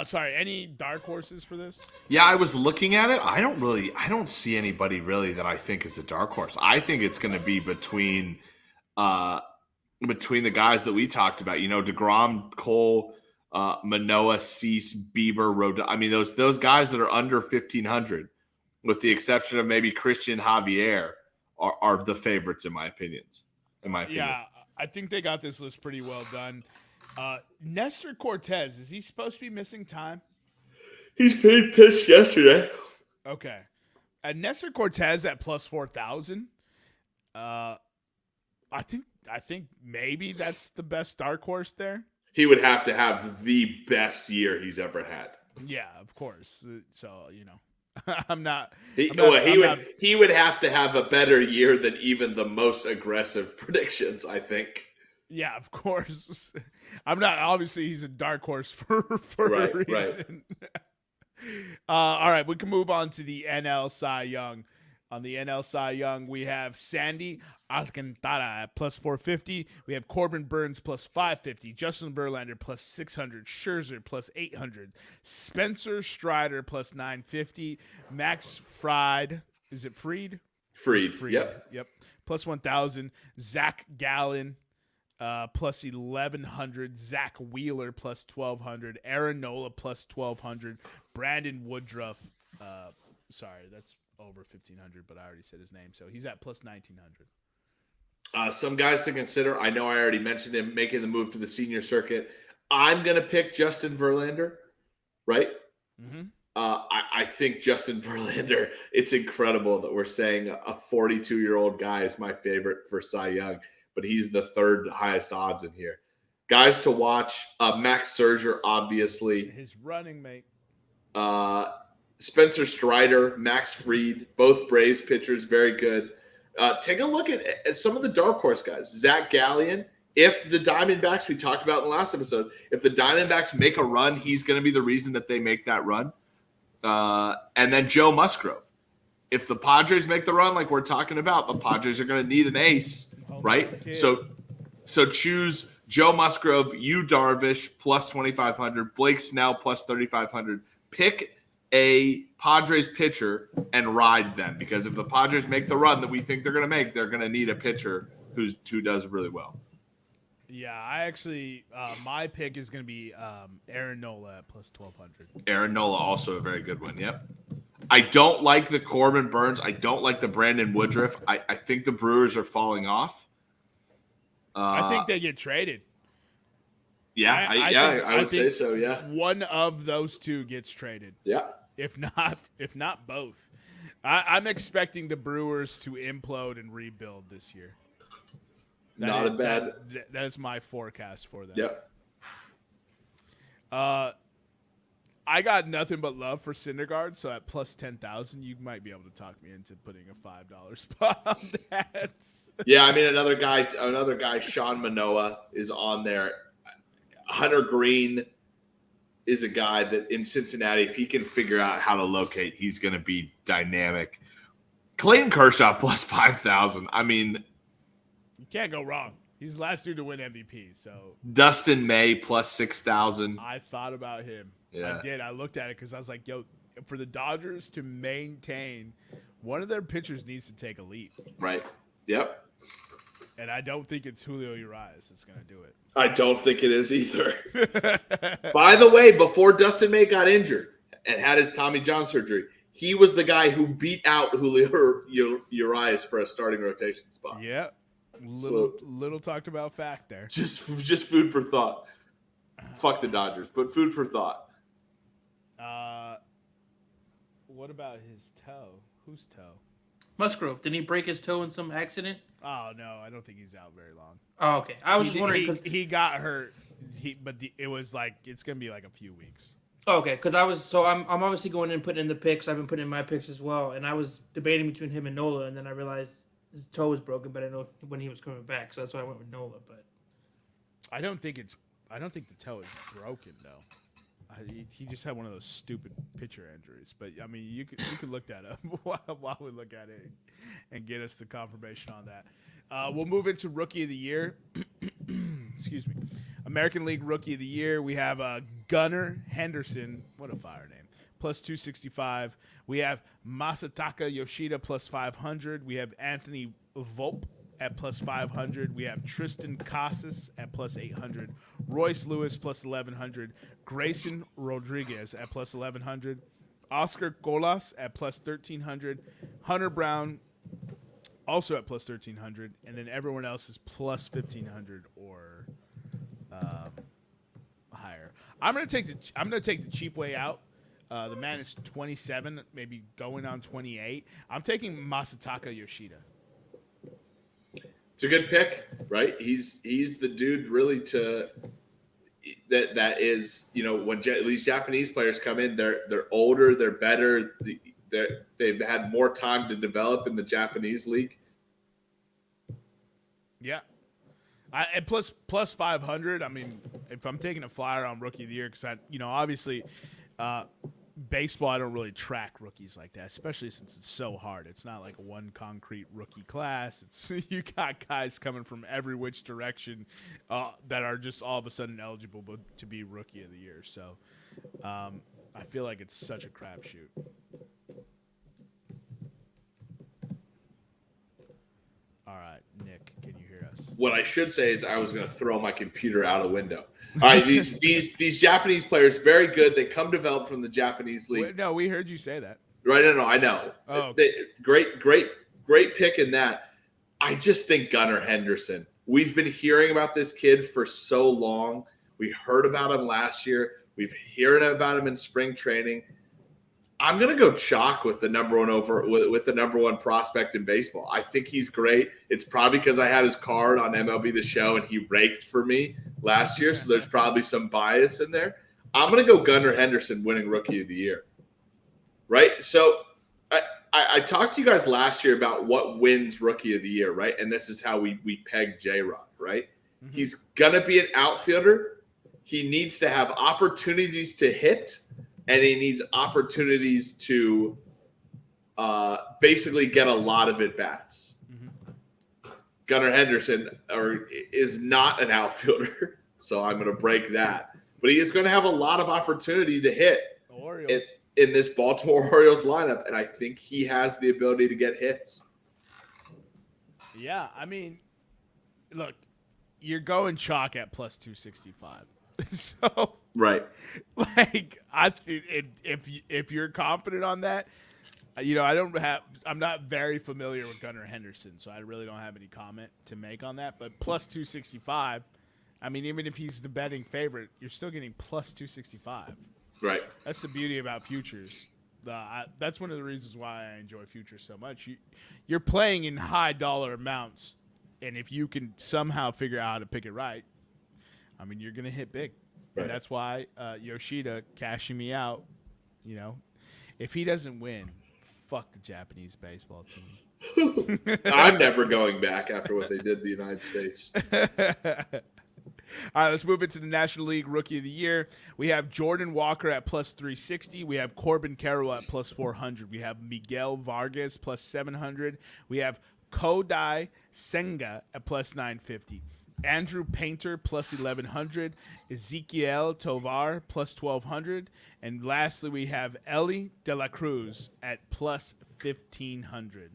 Sorry, any dark horses for this? Yeah, I was looking at it. I don't see anybody really that I think is a dark horse. I think it's going to be between the guys that we talked about. DeGrom, Cole, Manoah, Cease, Bieber, Rodon. I mean, those guys that are under 1,500, with the exception of maybe Christian Javier, are the favorites in my opinion. Yeah, I think they got this list pretty well done. Nestor Cortez, is he supposed to be missing time? He's paid pitched yesterday. Okay. Nestor Cortez at plus 4,000. I think maybe that's the best dark horse there. He would have to have the best year he's ever had. Yeah, of course. So, I'm not. He would have to have a better year than even the most aggressive predictions, I think. Yeah, of course. I'm not. Obviously, he's a dark horse for a reason. All right, we can move on to the NL Cy Young. On the NL Cy Young, we have Sandy Alcantara at plus 450. We have Corbin Burns plus 550. Justin Verlander plus 600. Scherzer plus 800. Spencer Strider plus 950. Max Fried. Is it Fried? Fried. Yep. Plus 1,000. Zach Gallen plus 1,100. Zach Wheeler plus 1,200. Aaron Nola plus 1,200. Brandon Woodruff. Sorry, that's over 1,500, but I already said his name, so he's at plus 1,900. Some guys to consider. I know I already mentioned him making the move to the senior circuit. I'm going to pick Justin Verlander, right? Mm-hmm. I think Justin Verlander, it's incredible that we're saying a 42-year-old guy is my favorite for Cy Young, but he's the third highest odds in here. Guys to watch, Max Scherzer, obviously. His running mate. Spencer Strider, Max Fried, both Braves pitchers, very good. Take a look at some of the dark horse guys. Zach Gallen, if the Diamondbacks, we talked about in the last episode, if the Diamondbacks make a run, he's going to be the reason that they make that run. And then Joe Musgrove. If the Padres make the run like we're talking about, the Padres are going to need an ace, right? So choose Joe Musgrove, Yu Darvish, plus 2,500, Blake Snell, plus 3,500. Pick a Padres pitcher and ride them, because if the Padres make the run that we think they're going to make, they're going to need a pitcher who does really well. Yeah, I actually my pick is going to be Aaron Nola at plus 1,200. Aaron Nola, also a very good one. Yep. I don't like the Corbin Burns. I don't like the Brandon Woodruff. I think the Brewers are falling off. I think they get traded. Yeah, I would say so. Yeah, one of those two gets traded. Yeah. If not both. I'm expecting the Brewers to implode and rebuild this year. That is my forecast for them. Yep. I got nothing but love for Syndergaard, so at plus 10,000, you might be able to talk me into putting a $5 spot on that. Yeah, I mean another guy, Sean Manoah is on there. Hunter Green is a guy that in Cincinnati, if he can figure out how to locate, he's going to be dynamic. Clayton Kershaw plus 5,000. I mean, you can't go wrong. He's the last dude to win MVP. So Dustin May plus 6,000. I thought about him. Yeah. I did. I looked at it because I was like, yo, for the Dodgers to maintain, one of their pitchers needs to take a leap. Right. Yep. And I don't think it's Julio Urias that's going to do it. I don't think it is either. By the way, before Dustin May got injured and had his Tommy John surgery, he was the guy who beat out Julio Urias for a starting rotation spot. Yeah. Little talked about fact there. Just food for thought. Fuck the Dodgers, but food for thought. What about his toe? Whose toe? Musgrove. Didn't he break his toe in some accident? Oh, no. I don't think he's out very long. Oh, okay. I was just wondering because he got hurt. It was like it's gonna be like a few weeks. Okay, because I'm obviously going in and putting in the picks. I've been putting in my picks as well, and I was debating between him and Nola, and then I realized his toe was broken, but I know when he was coming back, so that's why I went with Nola. But I don't think the toe is broken though. He just had one of those stupid pitcher injuries. But I mean, you could look that up while we look at it and get us the confirmation on that. We'll move into Rookie of the Year. Excuse me. American League Rookie of the Year. We have Gunnar Henderson. What a fire name. Plus 265. We have Masataka Yoshida plus 500. We have Anthony Volpe at plus 500. We have Tristan Casas at plus 800. Royce Lewis plus 1100. Grayson Rodriguez at plus 1100. Oscar Colas at plus 1300. Hunter Brown also at plus 1300. And then everyone else is plus 1500 or higher. I'm gonna take the cheap way out. The man is 27, maybe going on 28. I'm taking Masataka Yoshida. It's a good pick, right? He's the dude really that is, when these Japanese players come in, they're older, they're better, they've had more time to develop in the Japanese league. Yeah. And plus 500. I mean, if I'm taking a flyer on Rookie of the Year, because obviously, baseball, I don't really track rookies like that, especially since it's so hard. It's not like one concrete rookie class. It's you got guys coming from every which direction that are just all of a sudden eligible to be Rookie of the Year. So I feel like it's such a crapshoot. All right, Nick, can you hear us? What I should say is I was going to throw my computer out a window. All right, these Japanese players, very good. They come developed from the Japanese league. Wait, no, we heard you say that. Right? No, I know. Oh, okay. Great pick in that. I just think Gunnar Henderson. We've been hearing about this kid for so long. We heard about him last year. We've heard about him in spring training. I'm gonna go chalk with the number one prospect in baseball. I think he's great. It's probably because I had his card on MLB The Show and he raked for me last year, so there's probably some bias in there. I'm gonna go Gunnar Henderson winning Rookie of the Year. Right? So I talked to you guys last year about what wins Rookie of the Year, right? And this is how we pegged J-Rod, right? Mm-hmm. He's gonna be an outfielder. He needs to have opportunities to hit. And he needs opportunities to basically get a lot of at-bats. Mm-hmm. Gunnar Henderson is not an outfielder, so I'm going to break that. But he is going to have a lot of opportunity to hit in this Baltimore Orioles lineup, and I think he has the ability to get hits. Yeah, I mean, look, you're going chalk at plus 265. So right, like if you're confident on that, I'm not very familiar with Gunnar Henderson, so I really don't have any comment to make on that. But plus 265, I mean, even if he's the betting favorite, you're still getting plus 265. Right. That's the beauty about futures. That's one of the reasons why I enjoy futures so much. You're playing in high dollar amounts, and if you can somehow figure out how to pick it right, I mean, you're going to hit big. Right. And that's why Yoshida cashing me out, if he doesn't win, fuck the Japanese baseball team. I'm never going back after what they did to the United States. All right, let's move into the National League Rookie of the Year. We have Jordan Walker at plus 360. We have Corbin Carroll at plus 400. We have Miguel Vargas plus 700. We have Kodai Senga at plus 950. Andrew Painter plus 1,100, Ezequiel Tovar plus 1,200, and lastly we have Ellie De La Cruz at plus 1,500.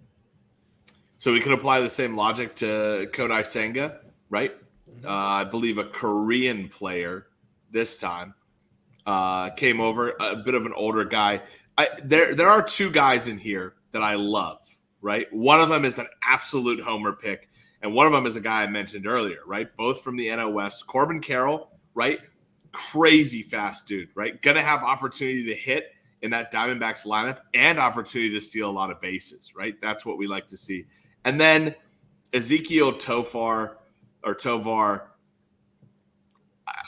So we could apply the same logic to Kodai Senga, right? Mm-hmm. I believe a Korean player this time came over, a bit of an older guy. There are two guys in here that I love, right? One of them is an absolute homer pick. And one of them is a guy I mentioned earlier, right? Both from the NL West. Corbin Carroll, right? Crazy fast dude, right? Going to have opportunity to hit in that Diamondbacks lineup and opportunity to steal a lot of bases, right? That's what we like to see. And then Ezequiel Tovar.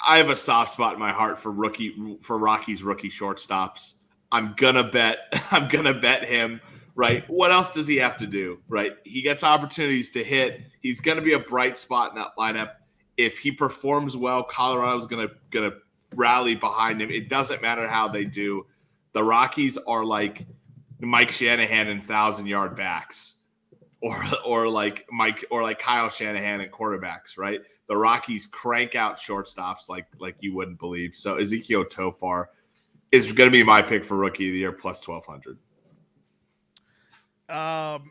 I have a soft spot in my heart for Rockies rookie shortstops. I'm gonna bet him. Right. What else does he have to do? Right. He gets opportunities to hit. He's going to be a bright spot in that lineup. If he performs well, Colorado's going to rally behind him. It doesn't matter how they do. The Rockies are like Mike Shanahan and 1,000-yard backs. or like Mike or like Kyle Shanahan and quarterbacks, right? The Rockies crank out shortstops like you wouldn't believe. So Ezekiel Tofar is going to be my pick for rookie of the year plus 1,200. I'll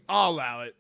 allow it.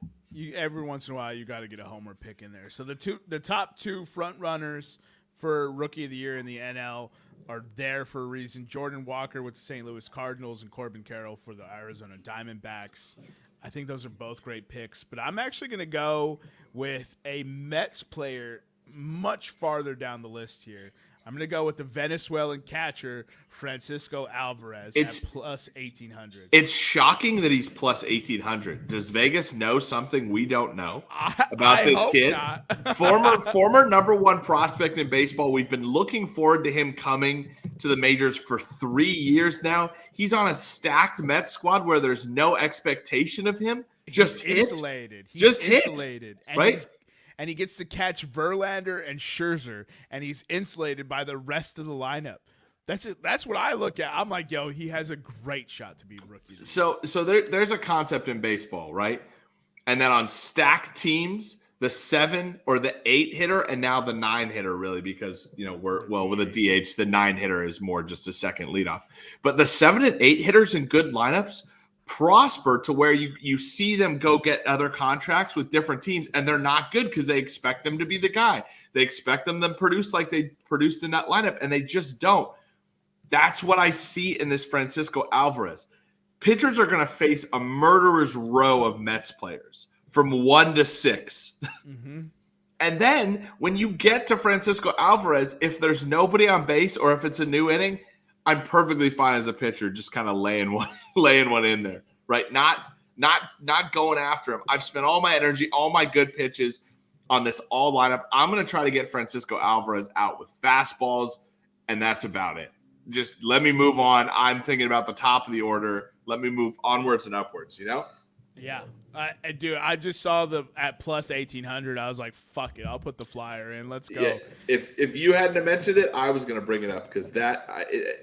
Every once in a while, you got to get a homer pick in there. So the top two front runners for rookie of the year in the NL are there for a reason. Jordan Walker with the St. Louis Cardinals and Corbin Carroll for the Arizona Diamondbacks. I think those are both great picks, but I'm actually going to go with a Mets player much farther down the list here. I'm going to go with the Venezuelan catcher, Francisco Alvarez, at plus 1,800. It's shocking that he's plus 1,800. Does Vegas know something we don't know about this kid? former number one prospect in baseball. We've been looking forward to him coming to the majors for 3 years now. He's on a stacked Mets squad where there's no expectation of him. Just insulated. Just insulated. Hit, right? And he gets to catch Verlander and Scherzer, and he's insulated by the rest of the lineup. That's it. That's what I look at. I'm like, yo, he has a great shot to be rookie. So there's a concept in baseball, right? And then on stacked teams, the 7 or the 8 hitter, and now the 9 hitter, really, because with a DH, the 9 hitter is more just a second leadoff. But the 7 and 8 hitters in good lineups prosper to where you see them go get other contracts with different teams, and they're not good because they expect them to be the guy. They expect them to produce like they produced in that lineup, and they just don't. That's what I see in this Francisco Alvarez. Pitchers are going to face a murderer's row of Mets players from 1 to 6. Mm-hmm. And then when you get to Francisco Alvarez, if there's nobody on base or if it's a new inning, I'm perfectly fine as a pitcher, just kind of laying one in there, right? Not going after him. I've spent all my energy, all my good pitches on this all lineup. I'm going to try to get Francisco Alvarez out with fastballs, and that's about it. Just let me move on. I'm thinking about the top of the order. Let me move onwards and upwards, Yeah, I do. I just saw at plus 1,800. I was like, fuck it. I'll put the flyer in. Let's go. Yeah. If you hadn't mentioned it, I was going to bring it up because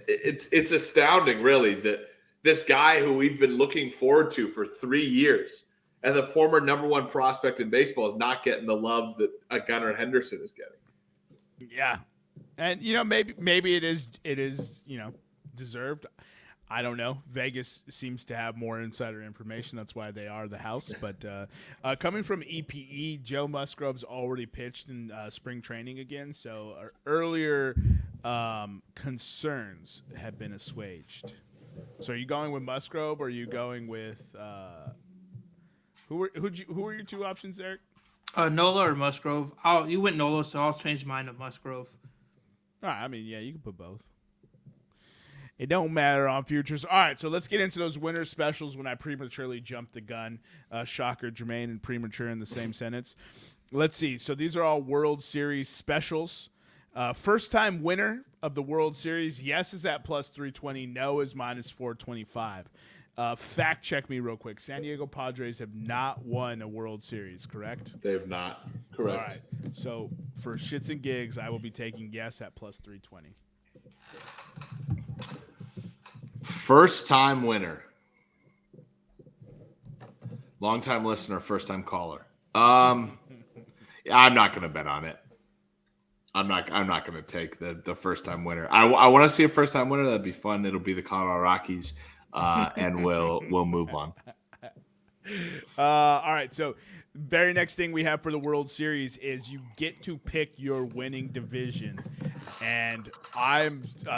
it's astounding, really, that this guy who we've been looking forward to for 3 years and the former number one prospect in baseball is not getting the love that Gunnar Henderson is getting. Yeah, and maybe it is deserved. I don't know. Vegas seems to have more insider information. That's why they are the house. But coming from EPE, Joe Musgrove's already pitched in spring training again. So our earlier concerns have been assuaged. So are you going with Musgrove or are you going with who are your two options, Eric? Nola or Musgrove. You went Nola, so I'll change mine to Musgrove. All right, I mean, yeah, you can put both. It don't matter on futures. All right, so let's get into those winter specials when I prematurely jumped the gun. Shocker, Jermaine, and premature in the same sentence. Let's see. So these are all World Series specials. First-time winner of the World Series, yes, is at plus 320. No is minus 425. Fact check me real quick. San Diego Padres have not won a World Series, correct? They have not. Correct. All right. So for shits and gigs, I will be taking yes at plus 320. First-time winner. Long-time listener, first-time caller. I'm not going to bet on it. I'm not going to take the first-time winner. I want to see a first-time winner. That'd be fun. It'll be the Colorado Rockies, and we'll move on. All right, so very next thing we have for the World Series is you get to pick your winning division. And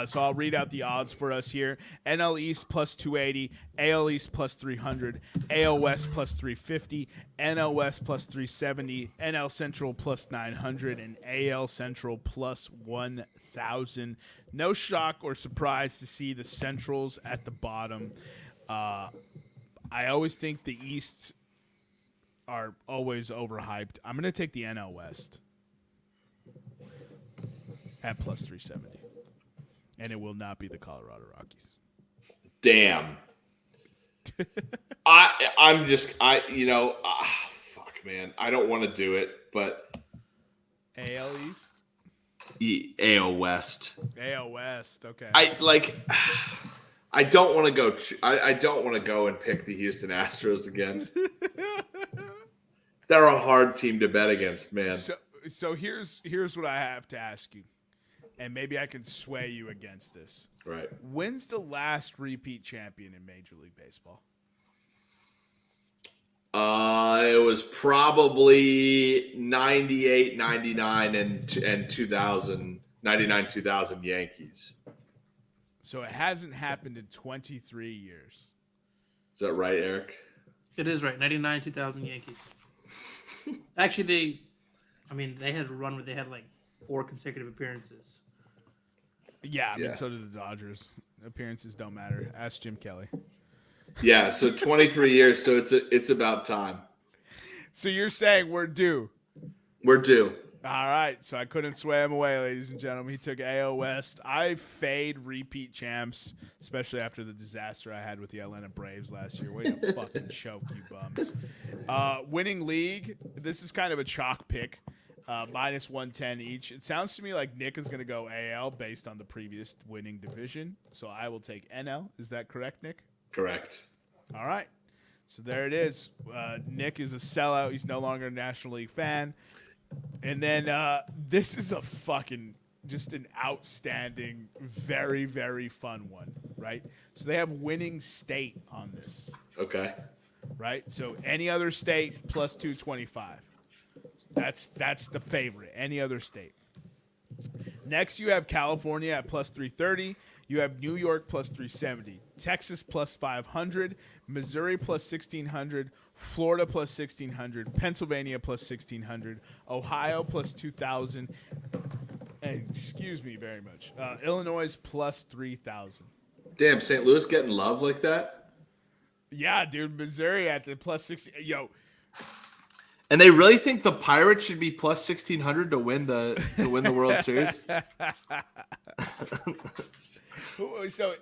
so I'll read out the odds for us here. NL East plus 280, AL East plus 300, AL West plus 350, NL West plus 370, NL Central plus 900, and AL Central plus 1,000. No shock or surprise to see the Centrals at the bottom. I always think the Easts are always overhyped. I'm going to take the NL West at plus 370. And it will not be the Colorado Rockies. Damn. Fuck, man. I don't want to do it, but AL East? AL West. AL West, okay. I don't want to go. I don't want to go and pick the Houston Astros again. They're a hard team to bet against, man. So here's what I have to ask you, and maybe I can sway you against this. Right. When's the last repeat champion in Major League Baseball? It was probably 98, 99, and 2000, 99, 2000 Yankees. So it hasn't happened in 23 years. Is that right, Eric? It is right. 99, 2000 Yankees. Actually, they had a run where they had like 4 consecutive appearances. Yeah, I mean, so did the Dodgers. Appearances don't matter. Ask Jim Kelly. Yeah, so 23 years, so it's about time. So you're saying we're due? We're due. All right, so I couldn't sway him away, ladies and gentlemen. He took AL West. I fade repeat champs, especially after the disaster I had with the Atlanta Braves last year. Way to fucking choke, you bums. Winning league, this is kind of a chalk pick, minus 110 each. It sounds to me like Nick is going to go AL based on the previous winning division, so I will take NL. Is that correct, Nick? Correct. All right, so there it is. Nick is a sellout. He's no longer a National League fan. And then this is a fucking just an outstanding, very, very fun one, right? So they have winning state on this. Okay. Right? So any other state plus 225. That's the favorite. Any other state. Next, you have California at plus 330. You have New York plus 370. Texas plus 500. Missouri plus 1,600. Florida plus 1,600. Pennsylvania plus 1,600. Ohio plus 2,000. And excuse me very much. Illinois plus 3,000. Damn, St. Louis getting love like that? Yeah, dude. Missouri at the plus 60. Yo. And they really think the Pirates should be plus 1,600 to win the World Series? So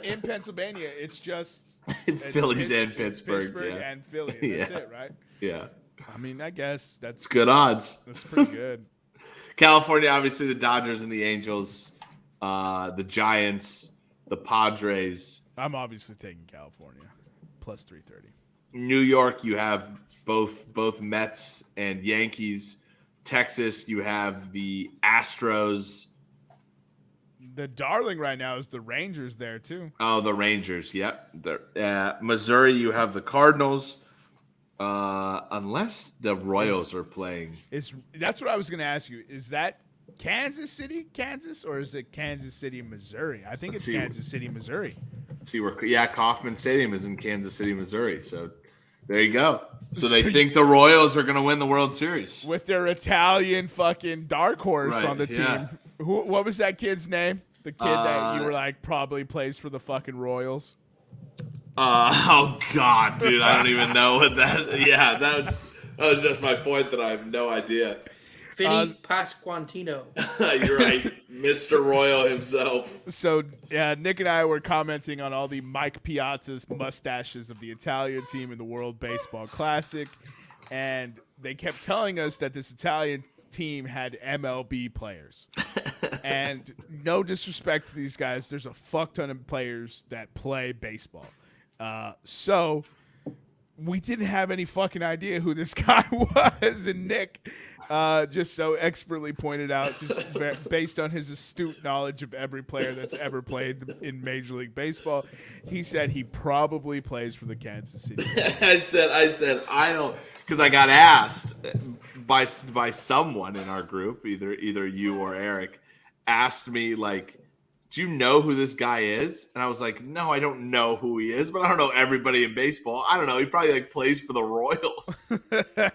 in Pennsylvania, it's just Phillies and Pittsburgh, yeah. and Philly. That's it, right? Yeah. I mean, I guess that's good odds. That's pretty good. California, obviously, the Dodgers and the Angels, the Giants, the Padres. I'm obviously taking California plus 330. New York, you have both Mets and Yankees. Texas, you have the Astros. The darling right now is the Rangers there too. Oh, the Rangers. Yep. Missouri, you have the Cardinals. Unless the Royals are playing. That's what I was going to ask you. Is that Kansas City, Kansas, or is it Kansas City, Missouri? I think it's Kansas City, Missouri. See where? Yeah, Kauffman Stadium is in Kansas City, Missouri. So there you go. So they think the Royals are going to win the World Series with their Italian fucking dark horse on the team. Yeah. What was that kid's name? The kid that you were like probably plays for the fucking Royals. Oh God, dude, I don't even know what that. Yeah, that was just my point that I have no idea. Vinny Pasquantino. You're right, Mr. Royal himself. So Nick and I were commenting on all the Mike Piazza's mustaches of the Italian team in the World Baseball Classic, and they kept telling us that this Italian team had MLB players. And no disrespect to these guys, there's a fuck ton of players that play baseball. So we didn't have any fucking idea who this guy was, and Nick just so expertly pointed out, just based on his astute knowledge of every player that's ever played in Major League Baseball, he said he probably plays for the Kansas City. I said I don't, because I got asked by someone in our group, either you or Eric, asked me like, do you know who this guy is? And I was like, no, I don't know who he is, but I don't know everybody in baseball. I don't know. He probably like plays for the Royals.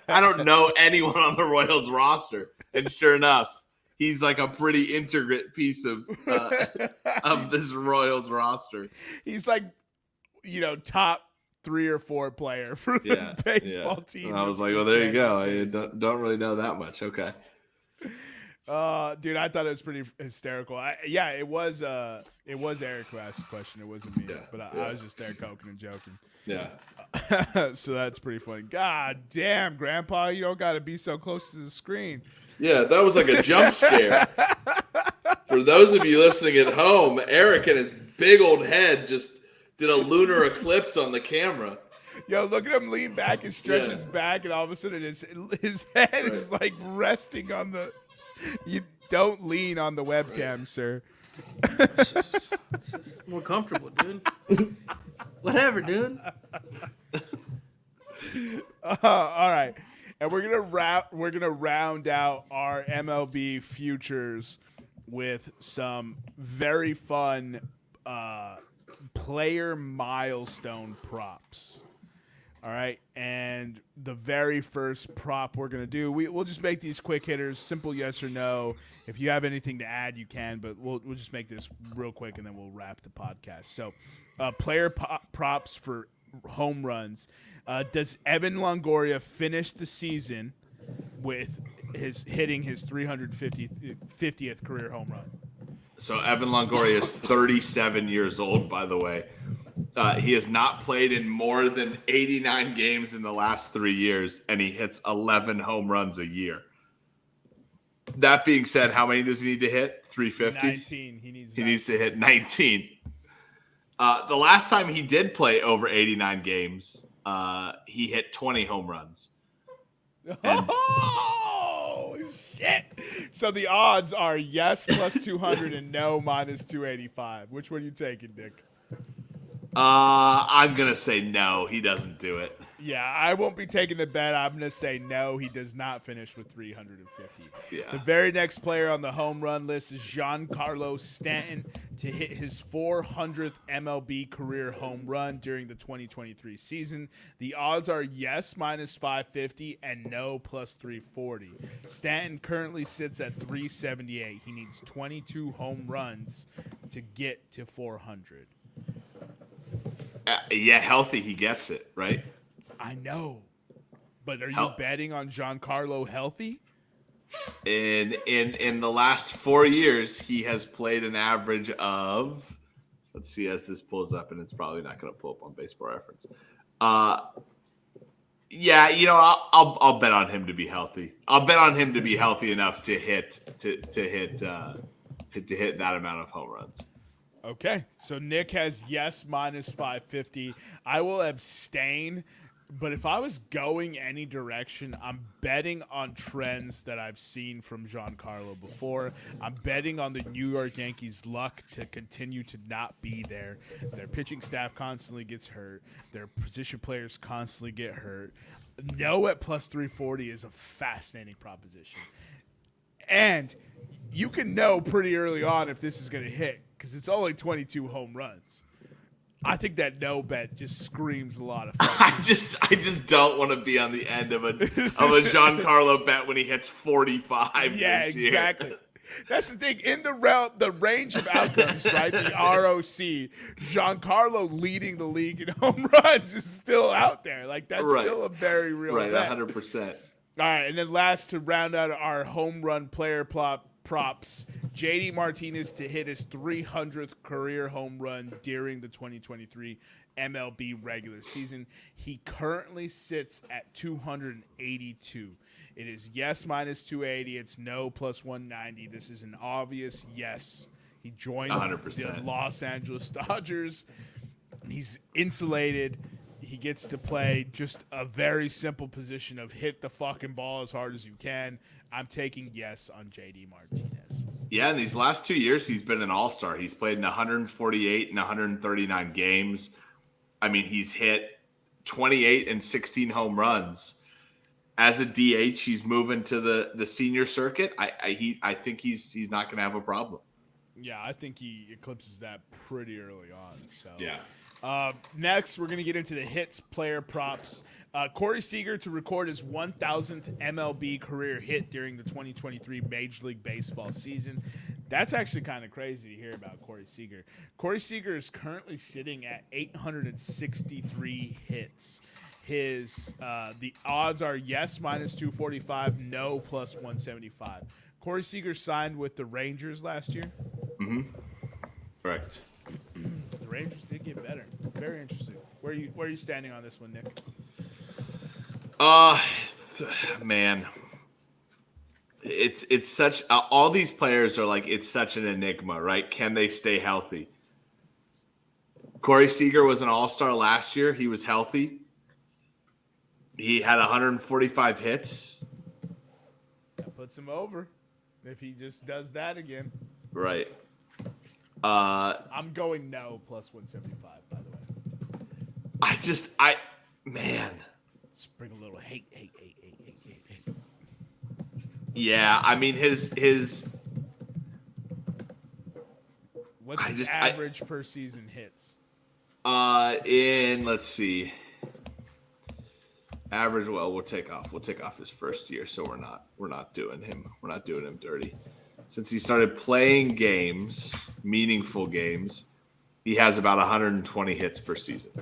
I don't know anyone on the Royals roster. And sure enough, he's like a pretty intricate piece of this Royals roster. He's like, top 3 or 4 player for the baseball team. And I was like, well, there you go. I don't really know that much. Okay. Dude, I thought it was pretty hysterical. It was Eric who asked the question. It wasn't me, but I was just there coking and joking. Yeah. So that's pretty funny. God damn, Grandpa, you don't got to be so close to the screen. Yeah, that was like a jump scare. For those of you listening at home, Eric and his big old head just did a lunar eclipse on the camera. Yo, look at him lean back and stretch his back, and all of a sudden his head is like resting on the. You don't lean on the webcam, sir. It's just more comfortable, dude. Whatever, dude. All right, and we're gonna round out our MLB futures with some very fun player milestone props. All right, and the very first prop we're gonna do, we'll just make these quick hitters, simple yes or no. If you have anything to add, you can, but we'll just make this real quick and then we'll wrap the podcast. So, player props for home runs. Does Evan Longoria finish the season with hitting his 350th career home run? So Evan Longoria is 37 years old, by the way. He has not played in more than 89 games in the last 3 years, and he hits 11 home runs a year. That being said, how many does he need to hit? 350? 19. He needs to hit 19. The last time he did play over 89 games, he hit 20 home runs. Oh, shit. So the odds are yes plus 200 and no minus 285. Which one are you taking, Dick? I'm going to say no. He doesn't do it. Yeah, I won't be taking the bet. I'm going to say no, he does not finish with 350. Yeah. The very next player on the home run list is Giancarlo Stanton to hit his 400th MLB career home run during the 2023 season. The odds are yes minus 550 and no plus 340. Stanton currently sits at 378. He needs 22 home runs to get to 400. Yeah, healthy, he gets it, right? I know, but are you betting on Giancarlo healthy? In the last 4 years, he has played an average of. Let's see as this pulls up, and it's probably not going to pull up on Baseball Reference. Yeah, I'll bet on him to be healthy. I'll bet on him to be healthy enough to hit that amount of home runs. Okay, so Nick has yes minus 550. I will abstain, but if I was going any direction, I'm betting on trends that I've seen from Giancarlo before. I'm betting on the New York Yankees' luck to continue to not be there. Their pitching staff constantly gets hurt. Their position players constantly get hurt. No at plus 340 is a fascinating proposition. And you can know pretty early on if this is going to hit because it's only 22 home runs. I think that no bet just screams a lot of fun. I just don't want to be on the end of a Giancarlo bet when he hits 45. Yeah, this year. Exactly. That's the thing. In the range of outcomes, right? The ROC, Giancarlo leading the league in home runs is still out there. Like that's still a very real bet. 100%. All right, and then last to round out our home run player props, JD Martinez to hit his 300th career home run during the 2023 MLB regular season. He currently sits at 282. It is yes minus 280. It's no plus 190. This is an obvious yes. He joined 100%. the Los Angeles Dodgers. He's insulated. He gets to play just a very simple position of hit the fucking ball as hard as you can. I'm taking yes on JD Martinez. Yeah, in these last 2 years, he's been an all-star. He's played in 148 and 139 games. I mean, he's hit 28 and 16 home runs. As a DH, he's moving to the senior circuit. I think he's not going to have a problem. Yeah, I think he eclipses that pretty early on. So yeah. Next, we're going to get into the hits player props. Corey Seager to record his 1,000th MLB career hit during the 2023 Major League Baseball season. That's actually kind of crazy to hear about Corey Seager. Corey Seager is currently sitting at 863 hits. The odds are yes minus 245, no plus 175. Corey Seager signed with the Rangers last year. Mm-hmm. Correct. The Rangers did get better. Very interesting. Where are you standing on this one, Nick? Man, it's such all these players are like it's such an enigma, right? Can they stay healthy? Corey Seager was an all-star last year. He was healthy. He had 145 hits. That puts him over if he just does that again. Right. I'm going no plus 175, by the way. Man. Sprinkle a little hate. Yeah, I mean his What's his average per season hits? Let's see. Average, well, we'll take off his first year, so we're not doing him dirty. Since he started playing games, meaningful games, he has about 120 hits per season.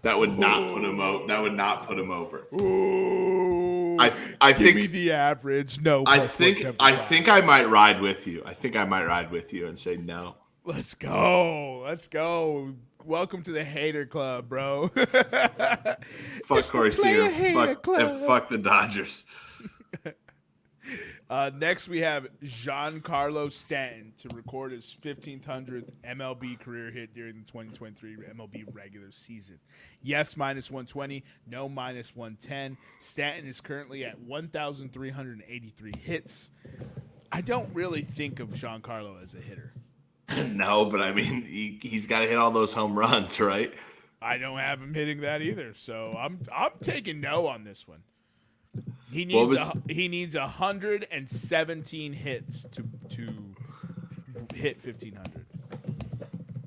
That would not put him out. That would not put him over. Ooh, I give think me the average. No, I think I might ride with you. I think I might ride with you and say no. Let's go. Welcome to the hater club, bro. Fuck Corey Seager. Fuck the Dodgers. Next, we have Giancarlo Stanton to record his 1,500th MLB career hit during the 2023 MLB regular season. Yes, minus 120. No, minus 110. Stanton is currently at 1,383 hits. I don't really think of Giancarlo as a hitter. No, but I mean, he's got to hit all those home runs, right? I don't have him hitting that either, so I'm taking no on this one. He needs 117 hits to hit 1,500.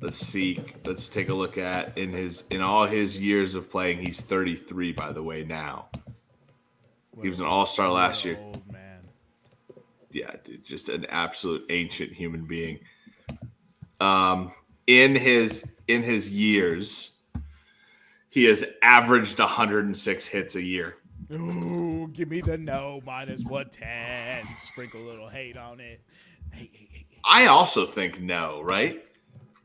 Let's see. Let's take a look at in all his years of playing. He's 33, by the way. Now he was an all-star last year. Old man. Yeah, dude, just an absolute ancient human being. In his years, he has averaged 106 hits a year. Ooh, give me the no, minus 110. Sprinkle a little hate on it. Hey. I also think no, right?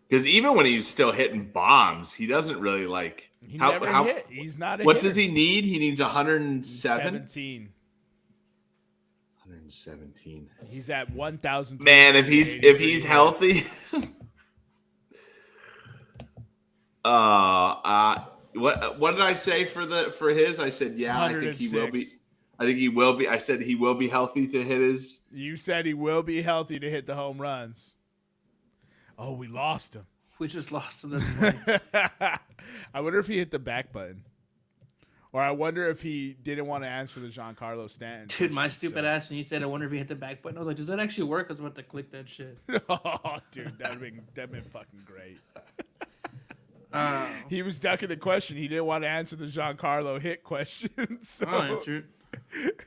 Because even when he's still hitting bombs, he doesn't really like. He never hit. He's not a What hitter. does he need? He needs 107? 17. 117. He's at 1,000. Man, if he's healthy. What did I say for his? I said I think he will be. I think he will be. I said he will be healthy to hit his. You said he will be healthy to hit the home runs. Oh, we lost him. We just lost him. That's funny. I wonder if he hit the back button. Or I wonder if he didn't want to answer the Giancarlo Stanton. Dude, my stupid ass, when you said, I wonder if he hit the back button, I was like, does that actually work? I was about to click that shit. Oh, dude, that'd been fucking great. Oh. He was ducking the question. He didn't want to answer the Giancarlo hit question. So. I'll answer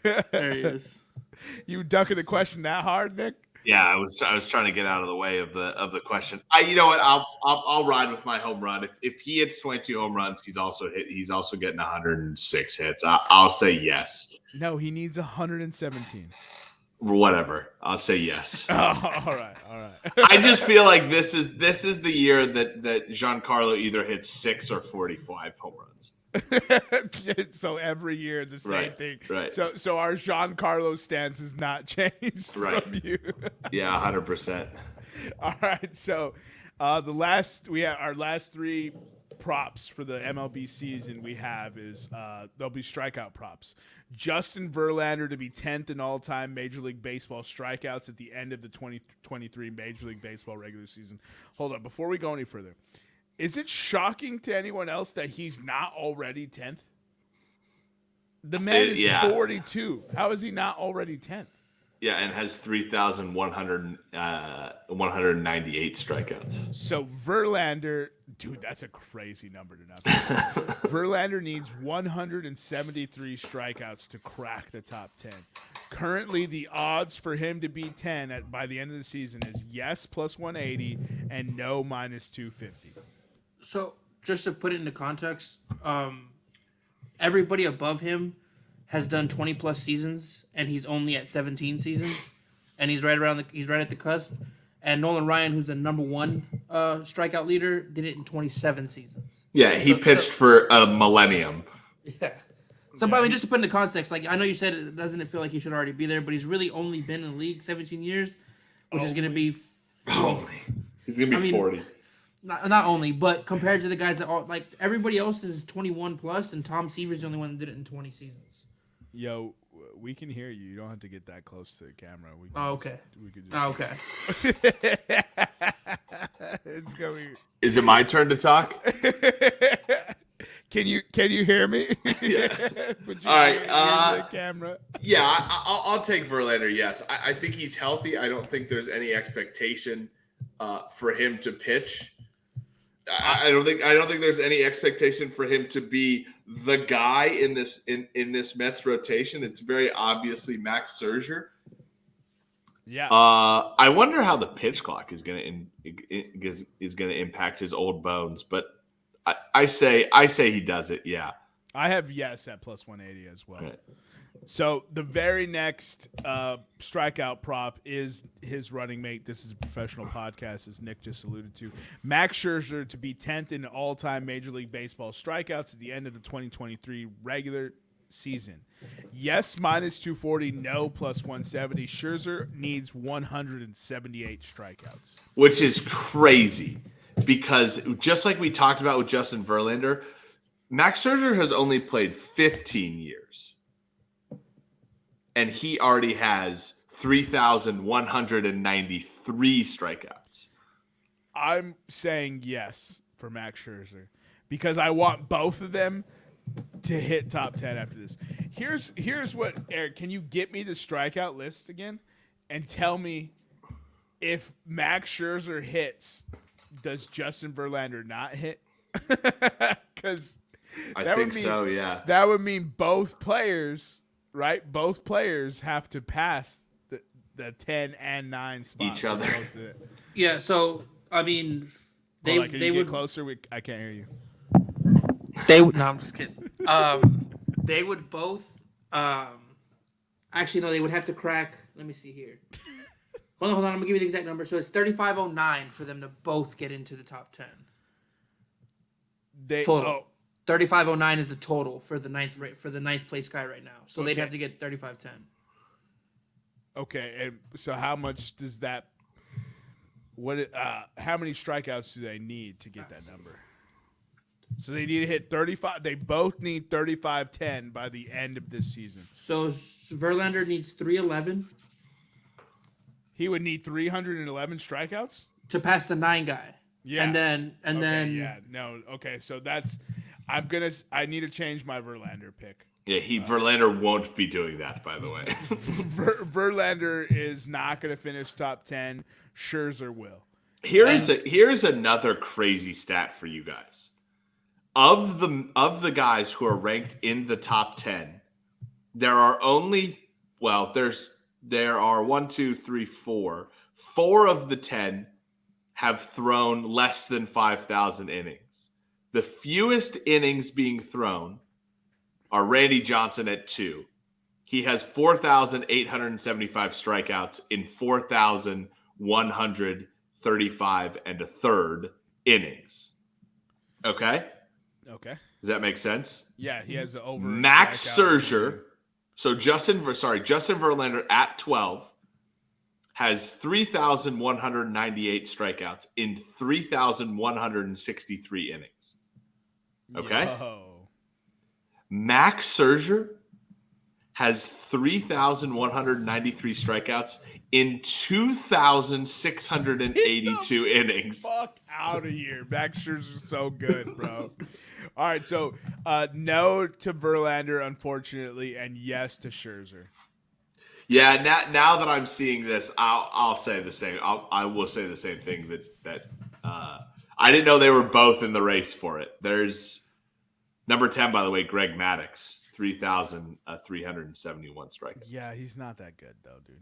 it. There he is. You ducking the question that hard, Nick? Yeah, I was trying to get out of the way of the question. You know what? I'll ride with my home run. If he hits 22 home runs, he's also getting 106 hits. I'll say yes. No, he needs 117. Whatever. I'll say yes. Oh, all right. I just feel like this is the year that Giancarlo either hits 6 or 45 home runs. So every year the same thing. Right. So our Giancarlo stance has not changed from you. Yeah, 100%. All right. So our last three props for the MLB season we have is there'll be strikeout props. Justin Verlander to be 10th in all-time Major League Baseball strikeouts at the end of the 2023 Major League Baseball regular season. Hold on, before we go any further. Is it shocking to anyone else that he's not already 10th? The man is 42. How is he not already 10th? Yeah, and has 3,198 strikeouts. So Verlander, dude, that's a crazy number to not be. Verlander needs 173 strikeouts to crack the top 10. Currently, the odds for him to be 10 by the end of the season is yes plus 180 and no minus 250. So, just to put it into context, everybody above him has done 20 plus seasons, and he's only at 17 seasons, and he's right at the cusp. And Nolan Ryan, who's the number one strikeout leader, did it in 27 seasons. Yeah, he pitched for a millennium. Yeah. So, but I mean, just to put into context, like I know you said it doesn't feel like he should already be there, but he's really only been in the league 17 years, which is going to be. He's going to be 40. not only, but compared to the guys that all like everybody else is 21 plus, and Tom Seaver's the only one that did it in 20 seasons. Yo, we can hear you. You don't have to get that close to the camera. We can okay. We could Okay. It's going. Is it my turn to talk? Can you hear me? Yeah. All right. The camera. Yeah, I'll take Verlander. Yes, I think he's healthy. I don't think there's any expectation for him to pitch. I don't think there's any expectation for him to be the guy in this Mets rotation. It's very obviously Max Scherzer. Yeah. I wonder how the pitch clock is going to impact his old bones, but I say he does it. Yeah. I have yes at plus 180 as well. Right. So the very next strikeout prop is his running mate. This is a professional podcast, as Nick just alluded to. Max Scherzer to be 10th in all-time Major League Baseball strikeouts at the end of the 2023 regular season. Yes, minus 240. No, plus 170. Scherzer needs 178 strikeouts. Which is crazy because just like we talked about with Justin Verlander, Max Scherzer has only played 15 years. And he already has 3,193 strikeouts. I'm saying yes for Max Scherzer because I want both of them to hit top 10 after this. Here's what, Eric, can you get me the strikeout list again and tell me if Max Scherzer hits, does Justin Verlander not hit? Because I think so, yeah. That would mean both players, right? Both players have to pass the 10 and 9 spots. Each other. Yeah, so, I mean, they would get closer. I can't hear you. No, I'm just kidding. They would both. Actually, no, they would have to crack. Let me see here. Hold on. I'm gonna give you the exact number. So it's 3509 for them to both get into the top 10. Total. 3509 is the total for the ninth place guy right now. So they'd have to get 3510. Okay, and so how much does that? How many strikeouts do they need to get that number? So they need to hit 35. They both need 35-10 by the end of this season. So Verlander needs 311. He would need 311 strikeouts to pass the 9 guy. Yeah, and then yeah, no, okay. So that's I need to change my Verlander pick. Yeah, Verlander won't be doing that, by the way. Verlander is not going to finish top 10. Scherzer will. Here's another crazy stat for you guys. Of the guys who are ranked in the top 10, there are 1, 2, 3, 4. 4 of the 10 have thrown less than 5,000 innings. The fewest innings being thrown are Randy Johnson at 2. He has 4,875 strikeouts in 4,135 and a third innings. Okay? Okay. Does that make sense? Yeah, he has over Max Scherzer. So Justin Verlander at 12 has 3,198 strikeouts in 3,163 innings. Okay? Yo. Max Scherzer has 3,193 strikeouts in 2,682 innings. Fuck out of here. Max Scherzer's so good, bro. All right, so no to Verlander, unfortunately, and yes to Scherzer. Yeah, now that I'm seeing this, I'll say the same. I will say the same thing that I didn't know they were both in the race for it. There's number 10, by the way, Greg Maddux, 3,371 strikeouts. Yeah, he's not that good though, dude.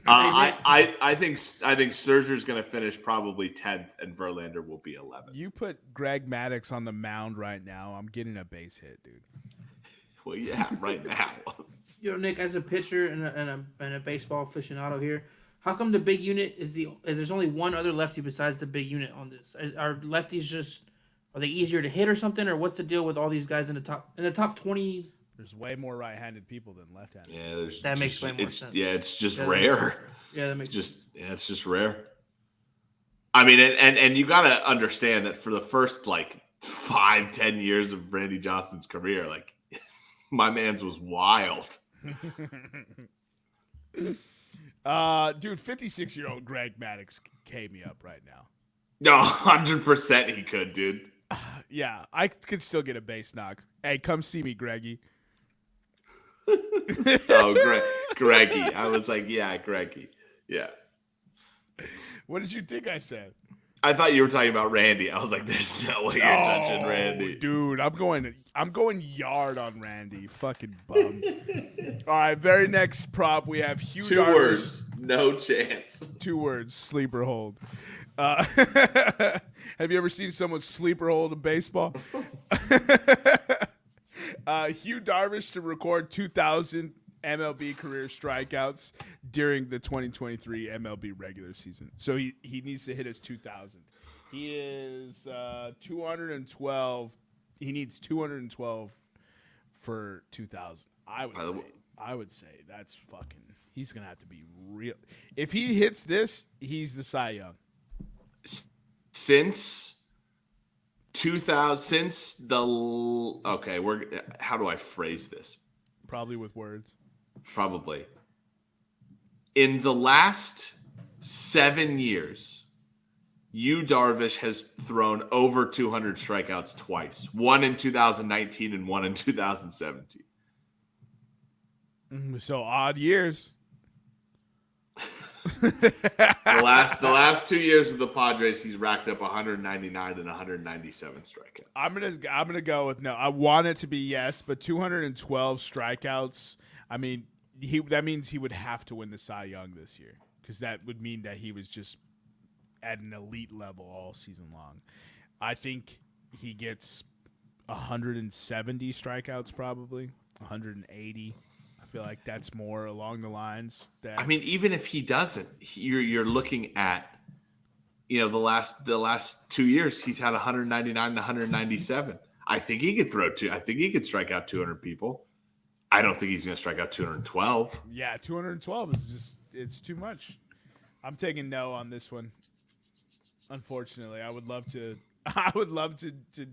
I think Scherzer's going to finish probably 10th, and Verlander will be 11th. You put Greg Maddux on the mound right now, I'm getting a base hit, dude. Well, yeah, right now. Yo, Nick, as a pitcher and a baseball aficionado here, how come the big unit is there's only one other lefty besides the big unit on this? Are lefties are they easier to hit or something, or what's the deal with all these guys in the top 20? There's way more right-handed people than left-handed. Yeah, that makes way more sense. Yeah, it's just rare. Yeah, that makes it's just rare. I mean, and you got to understand that for the first like 5-10 years of Randy Johnson's career, like my man's was wild. Dude, 56-year-old Greg Maddux K me up right now. No, 100% he could, dude. Yeah, I could still get a base knock. Hey, come see me, Greggy. Oh, Greggy. I was like, yeah, Greggy. Yeah. What did you think I said? I thought you were talking about Randy. I was like, there's no way you're touching Randy. Dude, I'm going yard on Randy. Fucking bum. All right, very next prop we have Hugh Two Darvish. words, no chance. 2 words, sleeper hold. Have you ever seen someone sleeper hold a baseball? Hugh Darvish to record 2,000 MLB career strikeouts during the 2023 MLB regular season. So he needs to hit his 2,000. He is 212. He needs 212 for 2,000. I would say that's fucking. He's gonna have to be real. If he hits this, he's the Cy Young. Since 2000, how do I phrase this? Probably with words. Probably. In the last 7 years, Yu Darvish has thrown over 200 strikeouts twice. One in 2019 and one in 2017. So odd years. The last 2 years of the Padres, he's racked up 199 and 197 strikeouts. I'm gonna go with no. I want it to be yes, but 212 strikeouts. I mean, that means he would have to win the Cy Young this year because that would mean that he was just at an elite level all season long. I think he gets 170 strikeouts, probably 180. I feel like that's more along the lines that. I mean, even if he doesn't, you're looking at, the last 2 years he's had 199 and 197. I think he could I think he could strike out 200 people. I don't think he's going to strike out 212. Yeah, 212 is it's too much. I'm taking no on this one. Unfortunately, I would love to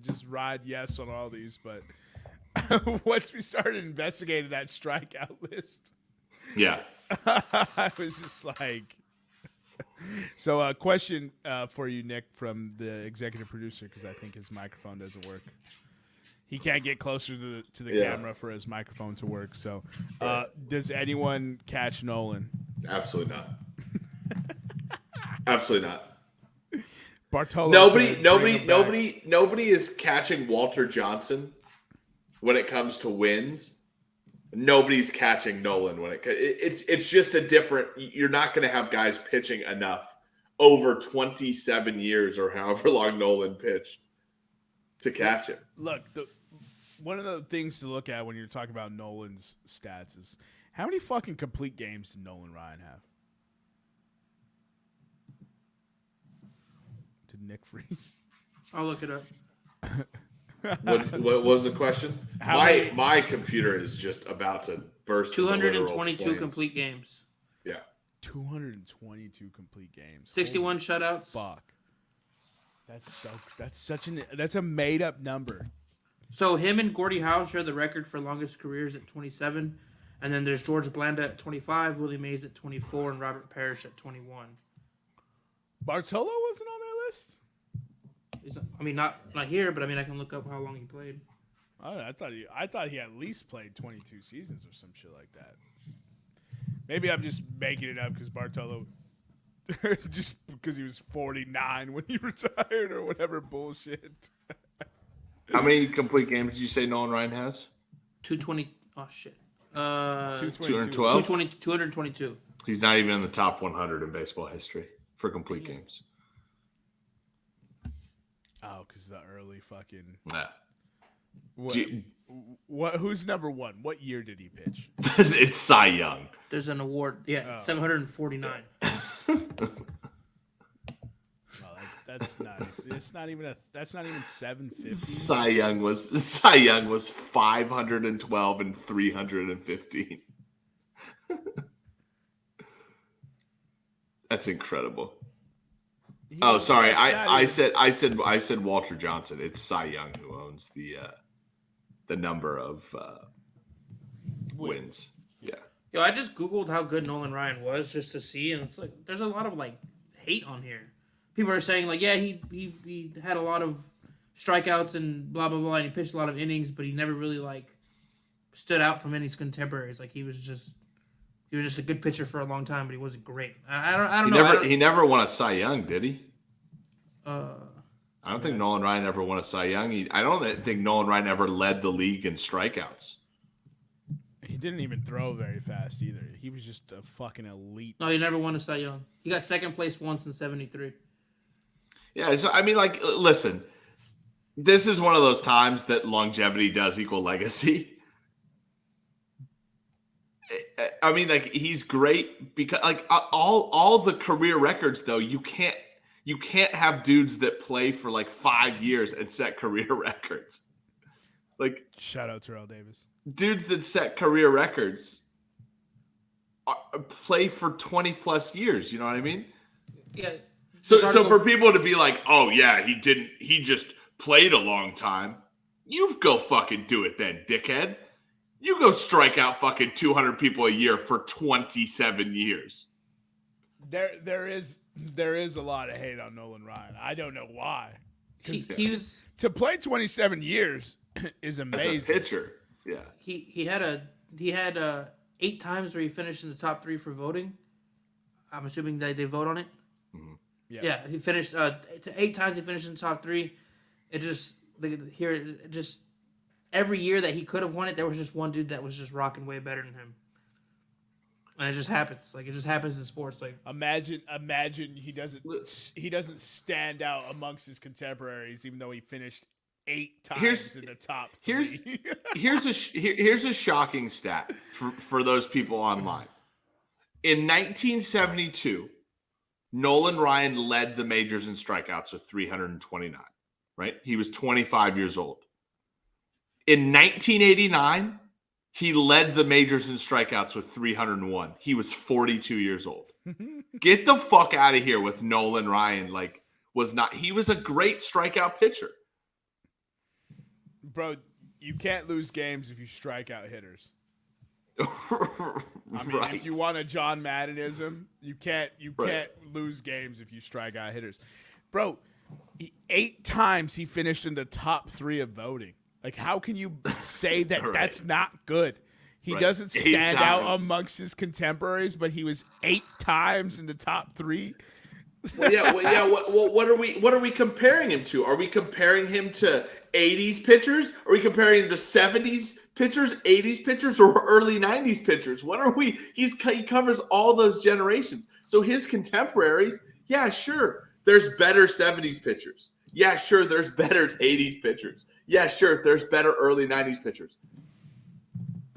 just ride yes on all these, but once we started investigating that strikeout list, yeah, I was just like. So, a question for you, Nick, from the executive producer, because I think his microphone doesn't work. He can't get closer to the camera for his microphone to work. So, does anyone catch Nolan? Absolutely not. Absolutely not. Bartolo. Nobody is catching Walter Johnson when it comes to wins. Nobody's catching Nolan when it's just a different. You're not going to have guys pitching enough over 27 years or however long Nolan pitched to catch him. Look, one of the things to look at when you're talking about Nolan's stats is how many fucking complete games did Nolan Ryan have? Did Nick freeze? I'll look it up. What was the question? My computer is just about to burst. 222 complete games. Yeah. 222 complete games. 61 shutouts. Fuck. That's a made up number. So him and Gordie Howe share the record for longest careers at 27, and then there's George Blanda at 25, Willie Mays at 24, and Robert Parrish at 21. Bartolo wasn't on that list? I mean, not here, but I mean, I can look up how long he played. Oh, I thought he at least played 22 seasons or some shit like that. Maybe I'm just making it up because Bartolo, just because he was 49 when he retired or whatever bullshit. How many complete games did you say Nolan Ryan has? 220. Oh shit. 212. 222. He's not even in the top 100 in baseball history for complete games. Oh, because the early fucking. Yeah. Who's number one? What year did he pitch? It's Cy Young. There's an award. Yeah, 749. That's not. It's not even. That's not even 750. Cy Young was 512 and 315. That's incredible. Oh, sorry. That's not I said Walter Johnson. It's Cy Young who owns the number of wins. Yeah. Yo, I just Googled how good Nolan Ryan was just to see, and it's like there's a lot of like hate on here. People are saying like, yeah, he had a lot of strikeouts and blah blah blah, and he pitched a lot of innings, but he never really like stood out from any contemporaries. Like he was just a good pitcher for a long time, but he wasn't great. I don't know. He never won a Cy Young, did he? I don't think Nolan Ryan ever won a Cy Young. I don't think Nolan Ryan ever led the league in strikeouts. He didn't even throw very fast either. He was just a fucking elite. No, he never won a Cy Young. He got second place once in '73. Yeah, I mean, like, listen, this is one of those times that longevity does equal legacy. I mean, like, he's great because, like, all the career records, though, you can't have dudes that play for like 5 years and set career records. Like, shout out to Terrell Davis. Dudes that set career records play for 20 plus years. You know what I mean? Yeah. So for people to be like, oh yeah, he just played a long time. You go fucking do it then, dickhead. You go strike out fucking 200 people a year for 27 years. There is a lot of hate on Nolan Ryan. I don't know why. He was to play 27 years is amazing. As a pitcher. Yeah. He had 8 times where he finished in the top 3 for voting. I'm assuming that they vote on it. Mm-hmm. Yeah, he finished 8 times. He finished in the top 3. It just every year that he could have won it, there was just one dude that was just rocking way better than him. And it just happens. Like it just happens in sports. Like imagine he doesn't stand out amongst his contemporaries, even though he finished 8 times in the top 3. Here's a shocking stat for those people online. In 1972, Nolan Ryan led the majors in strikeouts with 329. Right, he was 25 years old. In 1989, he led the majors in strikeouts with 301. He was 42 years old. Get the fuck out of here with Nolan Ryan. Like, he was a great strikeout pitcher. Bro, you can't lose games if you strike out hitters. I mean, right. If you want a John Maddenism, you can't lose games if you strike out hitters. Bro, 8 times he finished in the top 3 of voting. Like, how can you say that right. That's not good? He doesn't stand out amongst his contemporaries, but he was 8 times in the top 3. What are we comparing him to? Are we comparing him to 80s pitchers? Are we comparing him to 70s pitchers, 80s pitchers, or early 90s pitchers? What are we? He covers all those generations. So his contemporaries, yeah, sure, there's better 70s pitchers. Yeah, sure, there's better 80s pitchers. Yeah, sure, there's better early 90s pitchers.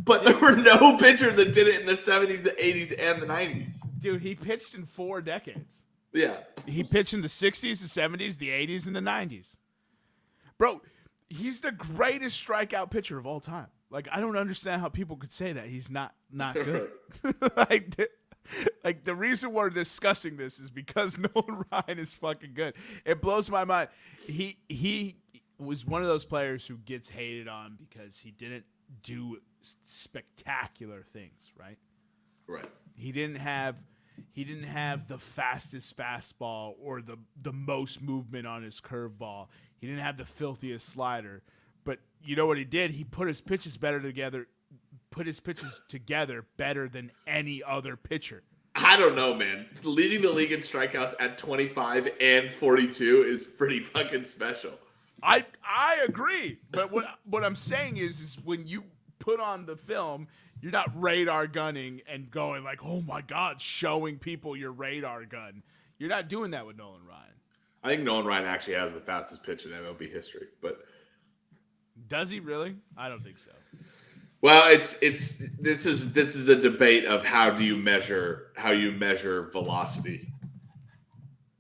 But there were no pitchers that did it in the 70s, the 80s, and the 90s. Dude, he pitched in 4 decades. Yeah. He pitched in the 60s, the 70s, the 80s, and the 90s. Bro, he's the greatest strikeout pitcher of all time. Like, I don't understand how people could say that. He's not good. Like, the reason we're discussing this is because Nolan Ryan is fucking good. It blows my mind. He was one of those players who gets hated on because he didn't do spectacular things, right? Right. He didn't have the fastest fastball or the most movement on his curveball. He didn't have the filthiest slider. But you know what he did? He put his pitches together better than any other pitcher. I don't know, man. Leading the league in strikeouts at 25 and 42 is pretty fucking special. I agree. But what I'm saying is when you put on the film, you're not radar gunning and going like, oh my God, showing people your radar gun. You're not doing that with Nolan Ryan. I think Nolan Ryan actually has the fastest pitch in MLB history, but does he really? I don't think so. Well, this is a debate of how you measure velocity.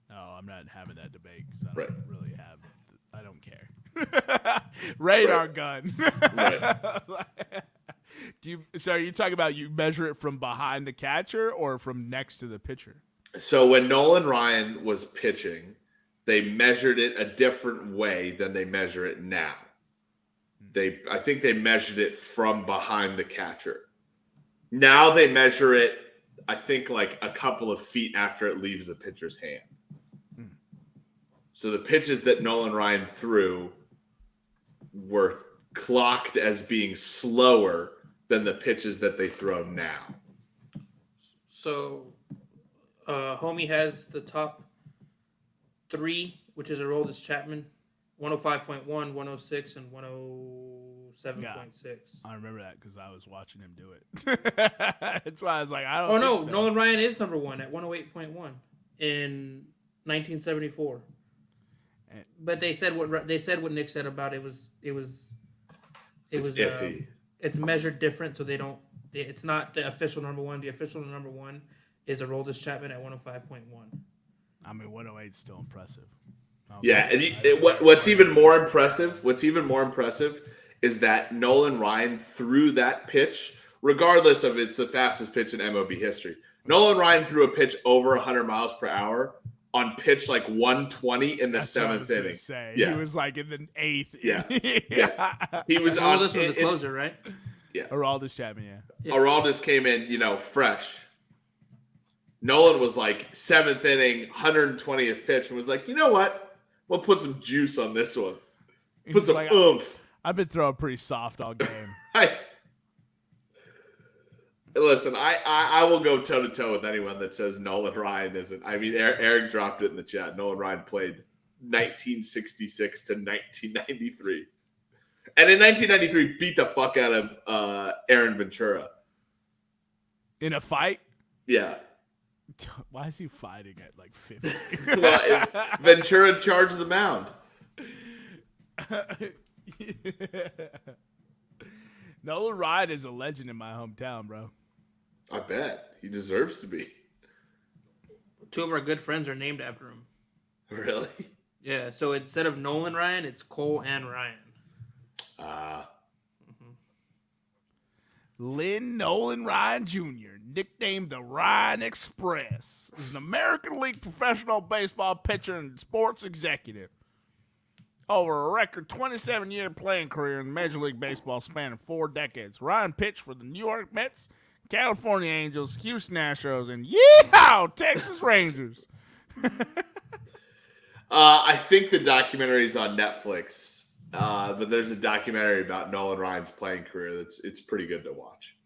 No, I'm not having that debate because I don't right. really have. I don't care. Radar right. gun. Right. So are you talking about you measure it from behind the catcher or from next to the pitcher? So when Nolan Ryan was pitching, they measured it a different way than they measure it now. I think they measured it from behind the catcher. Now they measure it, I think, like a couple of feet after it leaves the pitcher's hand. So the pitches that Nolan Ryan threw were clocked as being slower than the pitches that they throw now. So, Homie has the top 3, which is Aroldis Chapman, 105.1, 106, and 107.6. Yeah, I remember that because I was watching him do it. That's why I was like, I don't. Oh no, so. Nolan Ryan is number 1 at 108.1 in 1974. But they said what Nick said about it was iffy. It's measured different, so they don't. It's not the official number 1. The official number 1 is Aroldis Chapman at 105.1. I mean, 108 is still impressive. Yeah, what's even more impressive is that Nolan Ryan threw that pitch, regardless of it's the fastest pitch in MLB history. Nolan Ryan threw a pitch over 100 miles per hour on pitch like 120 in the 7th inning. Yeah. He was like in the 8th. Yeah. He was on. Aroldis was a closer, right? Yeah. Aroldis Chapman, yeah. Aroldis came in, fresh. Nolan was like 7th inning, 120th pitch, and was like, you know what? We'll put some juice on this one. Put some oomph. I've been throwing pretty soft all game. Listen, I will go toe-to-toe with anyone that says Nolan Ryan isn't. I mean, Eric dropped it in the chat. Nolan Ryan played 1966 to 1993. And in 1993, beat the fuck out of Aaron Ventura. In a fight? Yeah. Why is he fighting at like 50? Well, Ventura charged the mound. Nolan Ryan is a legend in my hometown, bro. I bet. He deserves to be. 2 of our good friends are named after him. Really? Yeah, so instead of Nolan Ryan, it's Cole and Ryan. Lynn Nolan Ryan Jr., nicknamed the Ryan Express, is an American League professional baseball pitcher and sports executive. Over a record 27-year playing career in Major League Baseball spanning 4 decades, Ryan pitched for the New York Mets, California Angels, Houston Astros, and Texas Rangers. I think the documentary is on Netflix. But there's a documentary about Nolan Ryan's playing career it's pretty good to watch.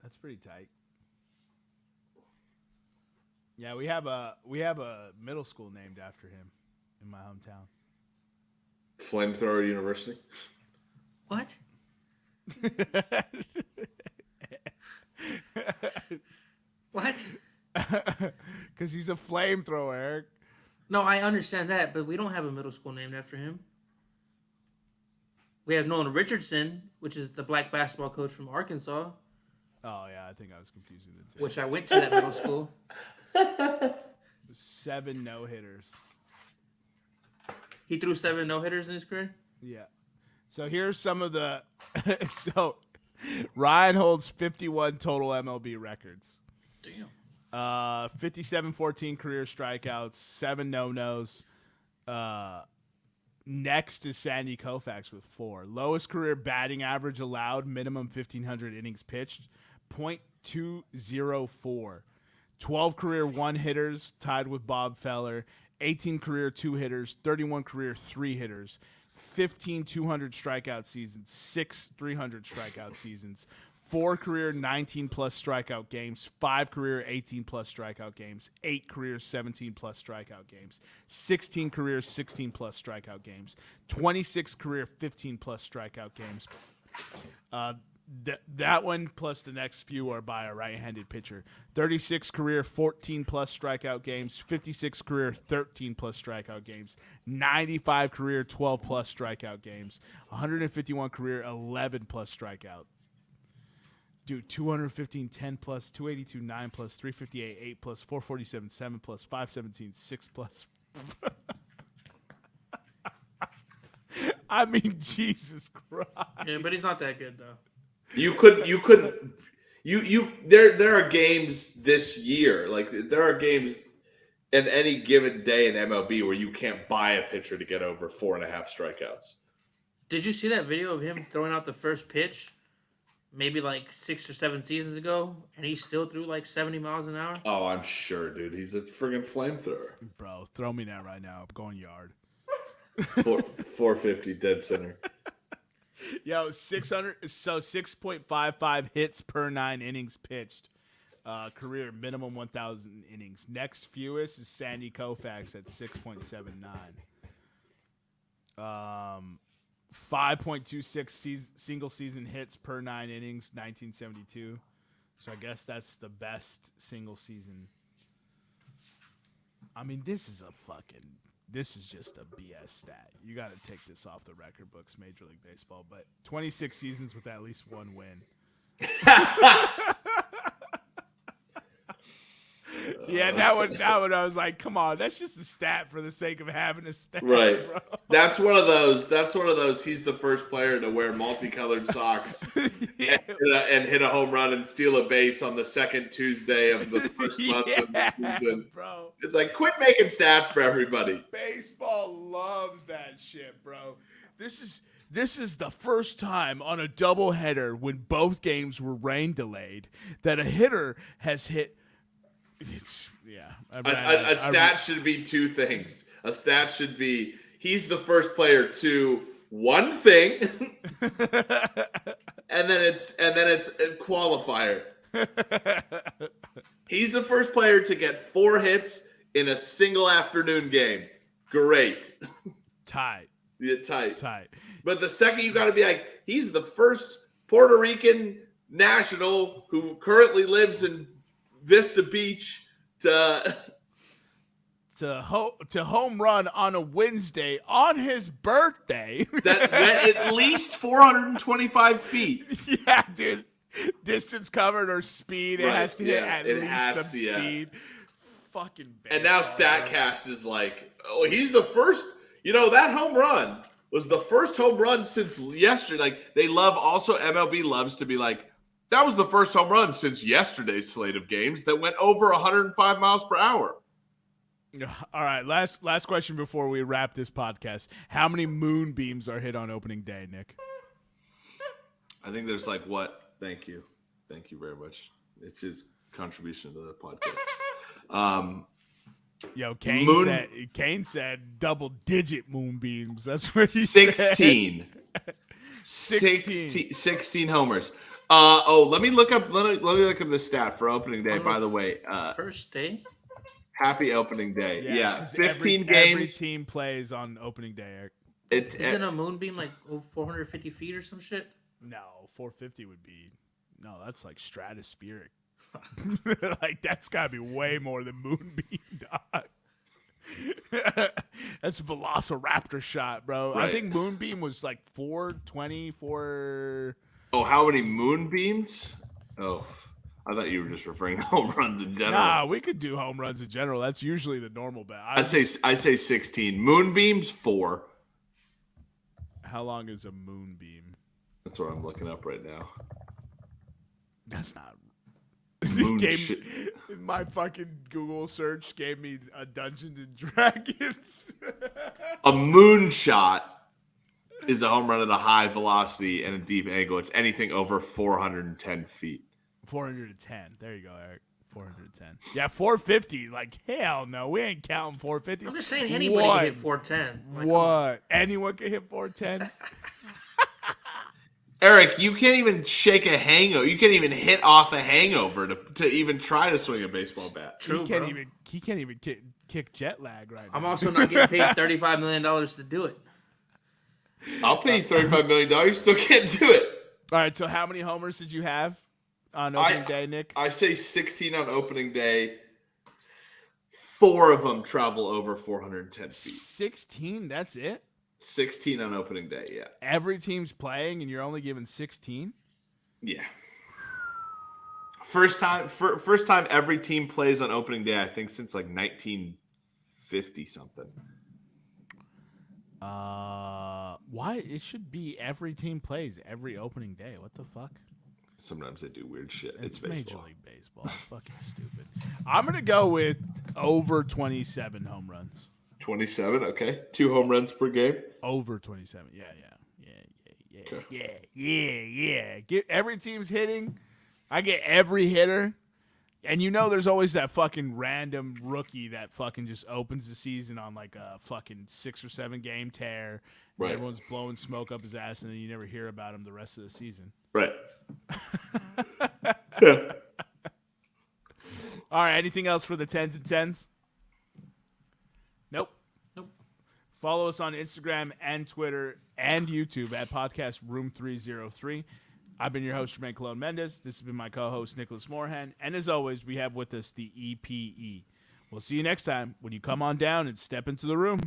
That's pretty tight. Yeah, we have a middle school named after him in my hometown. Flamethrower University. What? What? Because he's a flamethrower, Eric. No, I understand that, but we don't have a middle school named after him. We have Nolan Richardson, which is the black basketball coach from Arkansas. Oh, yeah, I think I was confusing the two. Which I went to that middle school. 7 no-hitters. He threw 7 no-hitters in his career? Yeah. So here's some of the... So Ryan holds 51 total MLB records. Damn. 57-14 career strikeouts, 7 no-nos. Next is Sandy Koufax with 4. Lowest career batting average allowed, minimum 1,500 innings pitched, .204. 12 career 1-hitters, tied with Bob Feller. 18 career 2-hitters, 31 career 3-hitters. 15 200 strikeout seasons, 6 300 strikeout seasons. 4 career 19-plus strikeout games, 5 career 18-plus strikeout games, 8 career 17-plus strikeout games, 16 career 16-plus strikeout games, 26 career 15-plus strikeout games. That one plus the next few are by a right-handed pitcher. 36 career 14-plus strikeout games, 56 career 13-plus strikeout games, 95 career 12-plus strikeout games, 151 career 11-plus strikeout. Dude, 215 10 plus, 282 9 plus, 358 8 plus, 447 7 plus, 517 6 plus. I mean, Jesus Christ. Yeah, but he's not that good though. There are games this year. Like there are games in any given day in MLB where you can't buy a pitcher to get over 4.5 strikeouts. Did you see that video of him throwing out the first pitch? Maybe like 6 or 7 seasons ago, and he still threw like 70 miles an hour. Oh, I'm sure, dude. He's a friggin' flamethrower. Bro, throw me that right now. I'm going yard. 450 dead center. Yo, 6.55 hits per 9 innings pitched. Career minimum 1,000 innings. Next fewest is Sandy Koufax at 6.79. 5.26 single season hits per 9 innings, 1972. So I guess that's the best single season. I mean, this is just a BS stat. You got to take this off the record books, Major League Baseball. But 26 seasons with at least one win. Yeah, that one. I was like, come on, that's just a stat for the sake of having a stat, right? Bro. That's one of those. He's the first player to wear multicolored socks Yeah. and hit a home run and steal a base on the second Tuesday of the first month of the season. Bro. It's like, quit making stats for everybody. Baseball loves that shit, bro. This is the first time on a doubleheader when both games were rain delayed that a hitter has hit. A stat should be two things. A stat should be he's the first player to one thing, and then it's a qualifier. He's the first player to get 4 hits in a single afternoon game. Great. Tight. Yeah, tight. Tight. But the second you got to be like, he's the first Puerto Rican national who currently lives in Vista Beach to home run on a Wednesday on his birthday. that went at least 425 feet. Yeah, dude. Distance covered or speed. It has to hit at least some speed. Fucking bad. And now StatCast is like, oh, he's the first. That home run was the first home run since yesterday. Like, they love, also MLB loves to be like, that was the first home run since yesterday's slate of games that went over 105 miles per hour. All right, last question before we wrap this podcast. How many moonbeams are hit on opening day, Nick? I think there's like what? Thank you very much. It's his contribution to the podcast. Yo, Kane said double-digit moonbeams. That's what he 16. said. 16 homers. Let me look up the stat for opening day. By the way, first day. Happy opening day. Yeah. 15 games. Every team plays on opening day, Eric. Isn't a moonbeam like 450 feet or some shit? No, 450 would be. No, that's like stratospheric. Like, that's got to be way more than moonbeam, dog. That's a velociraptor shot, bro. Right. I think moonbeam was like 420, 4... Oh, how many moonbeams? Oh, I thought you were just referring to home runs in general. Nah, we could do home runs in general. That's usually the normal bet. I say 16. Moonbeams 4. How long is a moonbeam? That's what I'm looking up right now. That's not. My fucking Google search gave me a Dungeons and Dragons. A moonshot is a home run at a high velocity and a deep angle. It's anything over 410 feet. 410. There you go, Eric. 410. Yeah, 450. Like, hell no. We ain't counting 450. I'm just saying anybody can hit 410. Like, what? Anyone can hit 410? Eric, you can't even shake a hangover. You can't even hit off a hangover to even try to swing a baseball bat. True, he can't even kick jet lag right now. I'm also not getting paid $35 million to do it. I'll pay you $35 million. You still can't do it. All right, so how many homers did you have on opening day, Nick? I say 16 on opening day. 4 of them travel over 410 feet. 16? That's it? 16 on opening day, yeah. Every team's playing and you're only given 16? Yeah. First time every team plays on opening day, I think, since like 1950 something. Why? It should be every team plays every opening day. What the fuck? Sometimes they do weird shit. It's baseball. Major League Baseball. It's fucking stupid. I'm going to go with over 27 home runs. 27, okay. 2 home runs per game. Over 27. Yeah. Okay. Yeah. Get every team's hitting. I get every hitter. And there's always that fucking random rookie that fucking just opens the season on like a fucking 6 or 7 game tear. Right. Everyone's blowing smoke up his ass, and then you never hear about him the rest of the season. Right. Yeah. All right. Anything else for the 10s and 10s? Nope. Follow us on Instagram and Twitter and YouTube at podcast Room303. I've been your host, Jermaine Colon Mendez. This has been my co-host, Nicholas Moorhan. And as always, we have with us the EPE. We'll see you next time when you come on down and step into the room.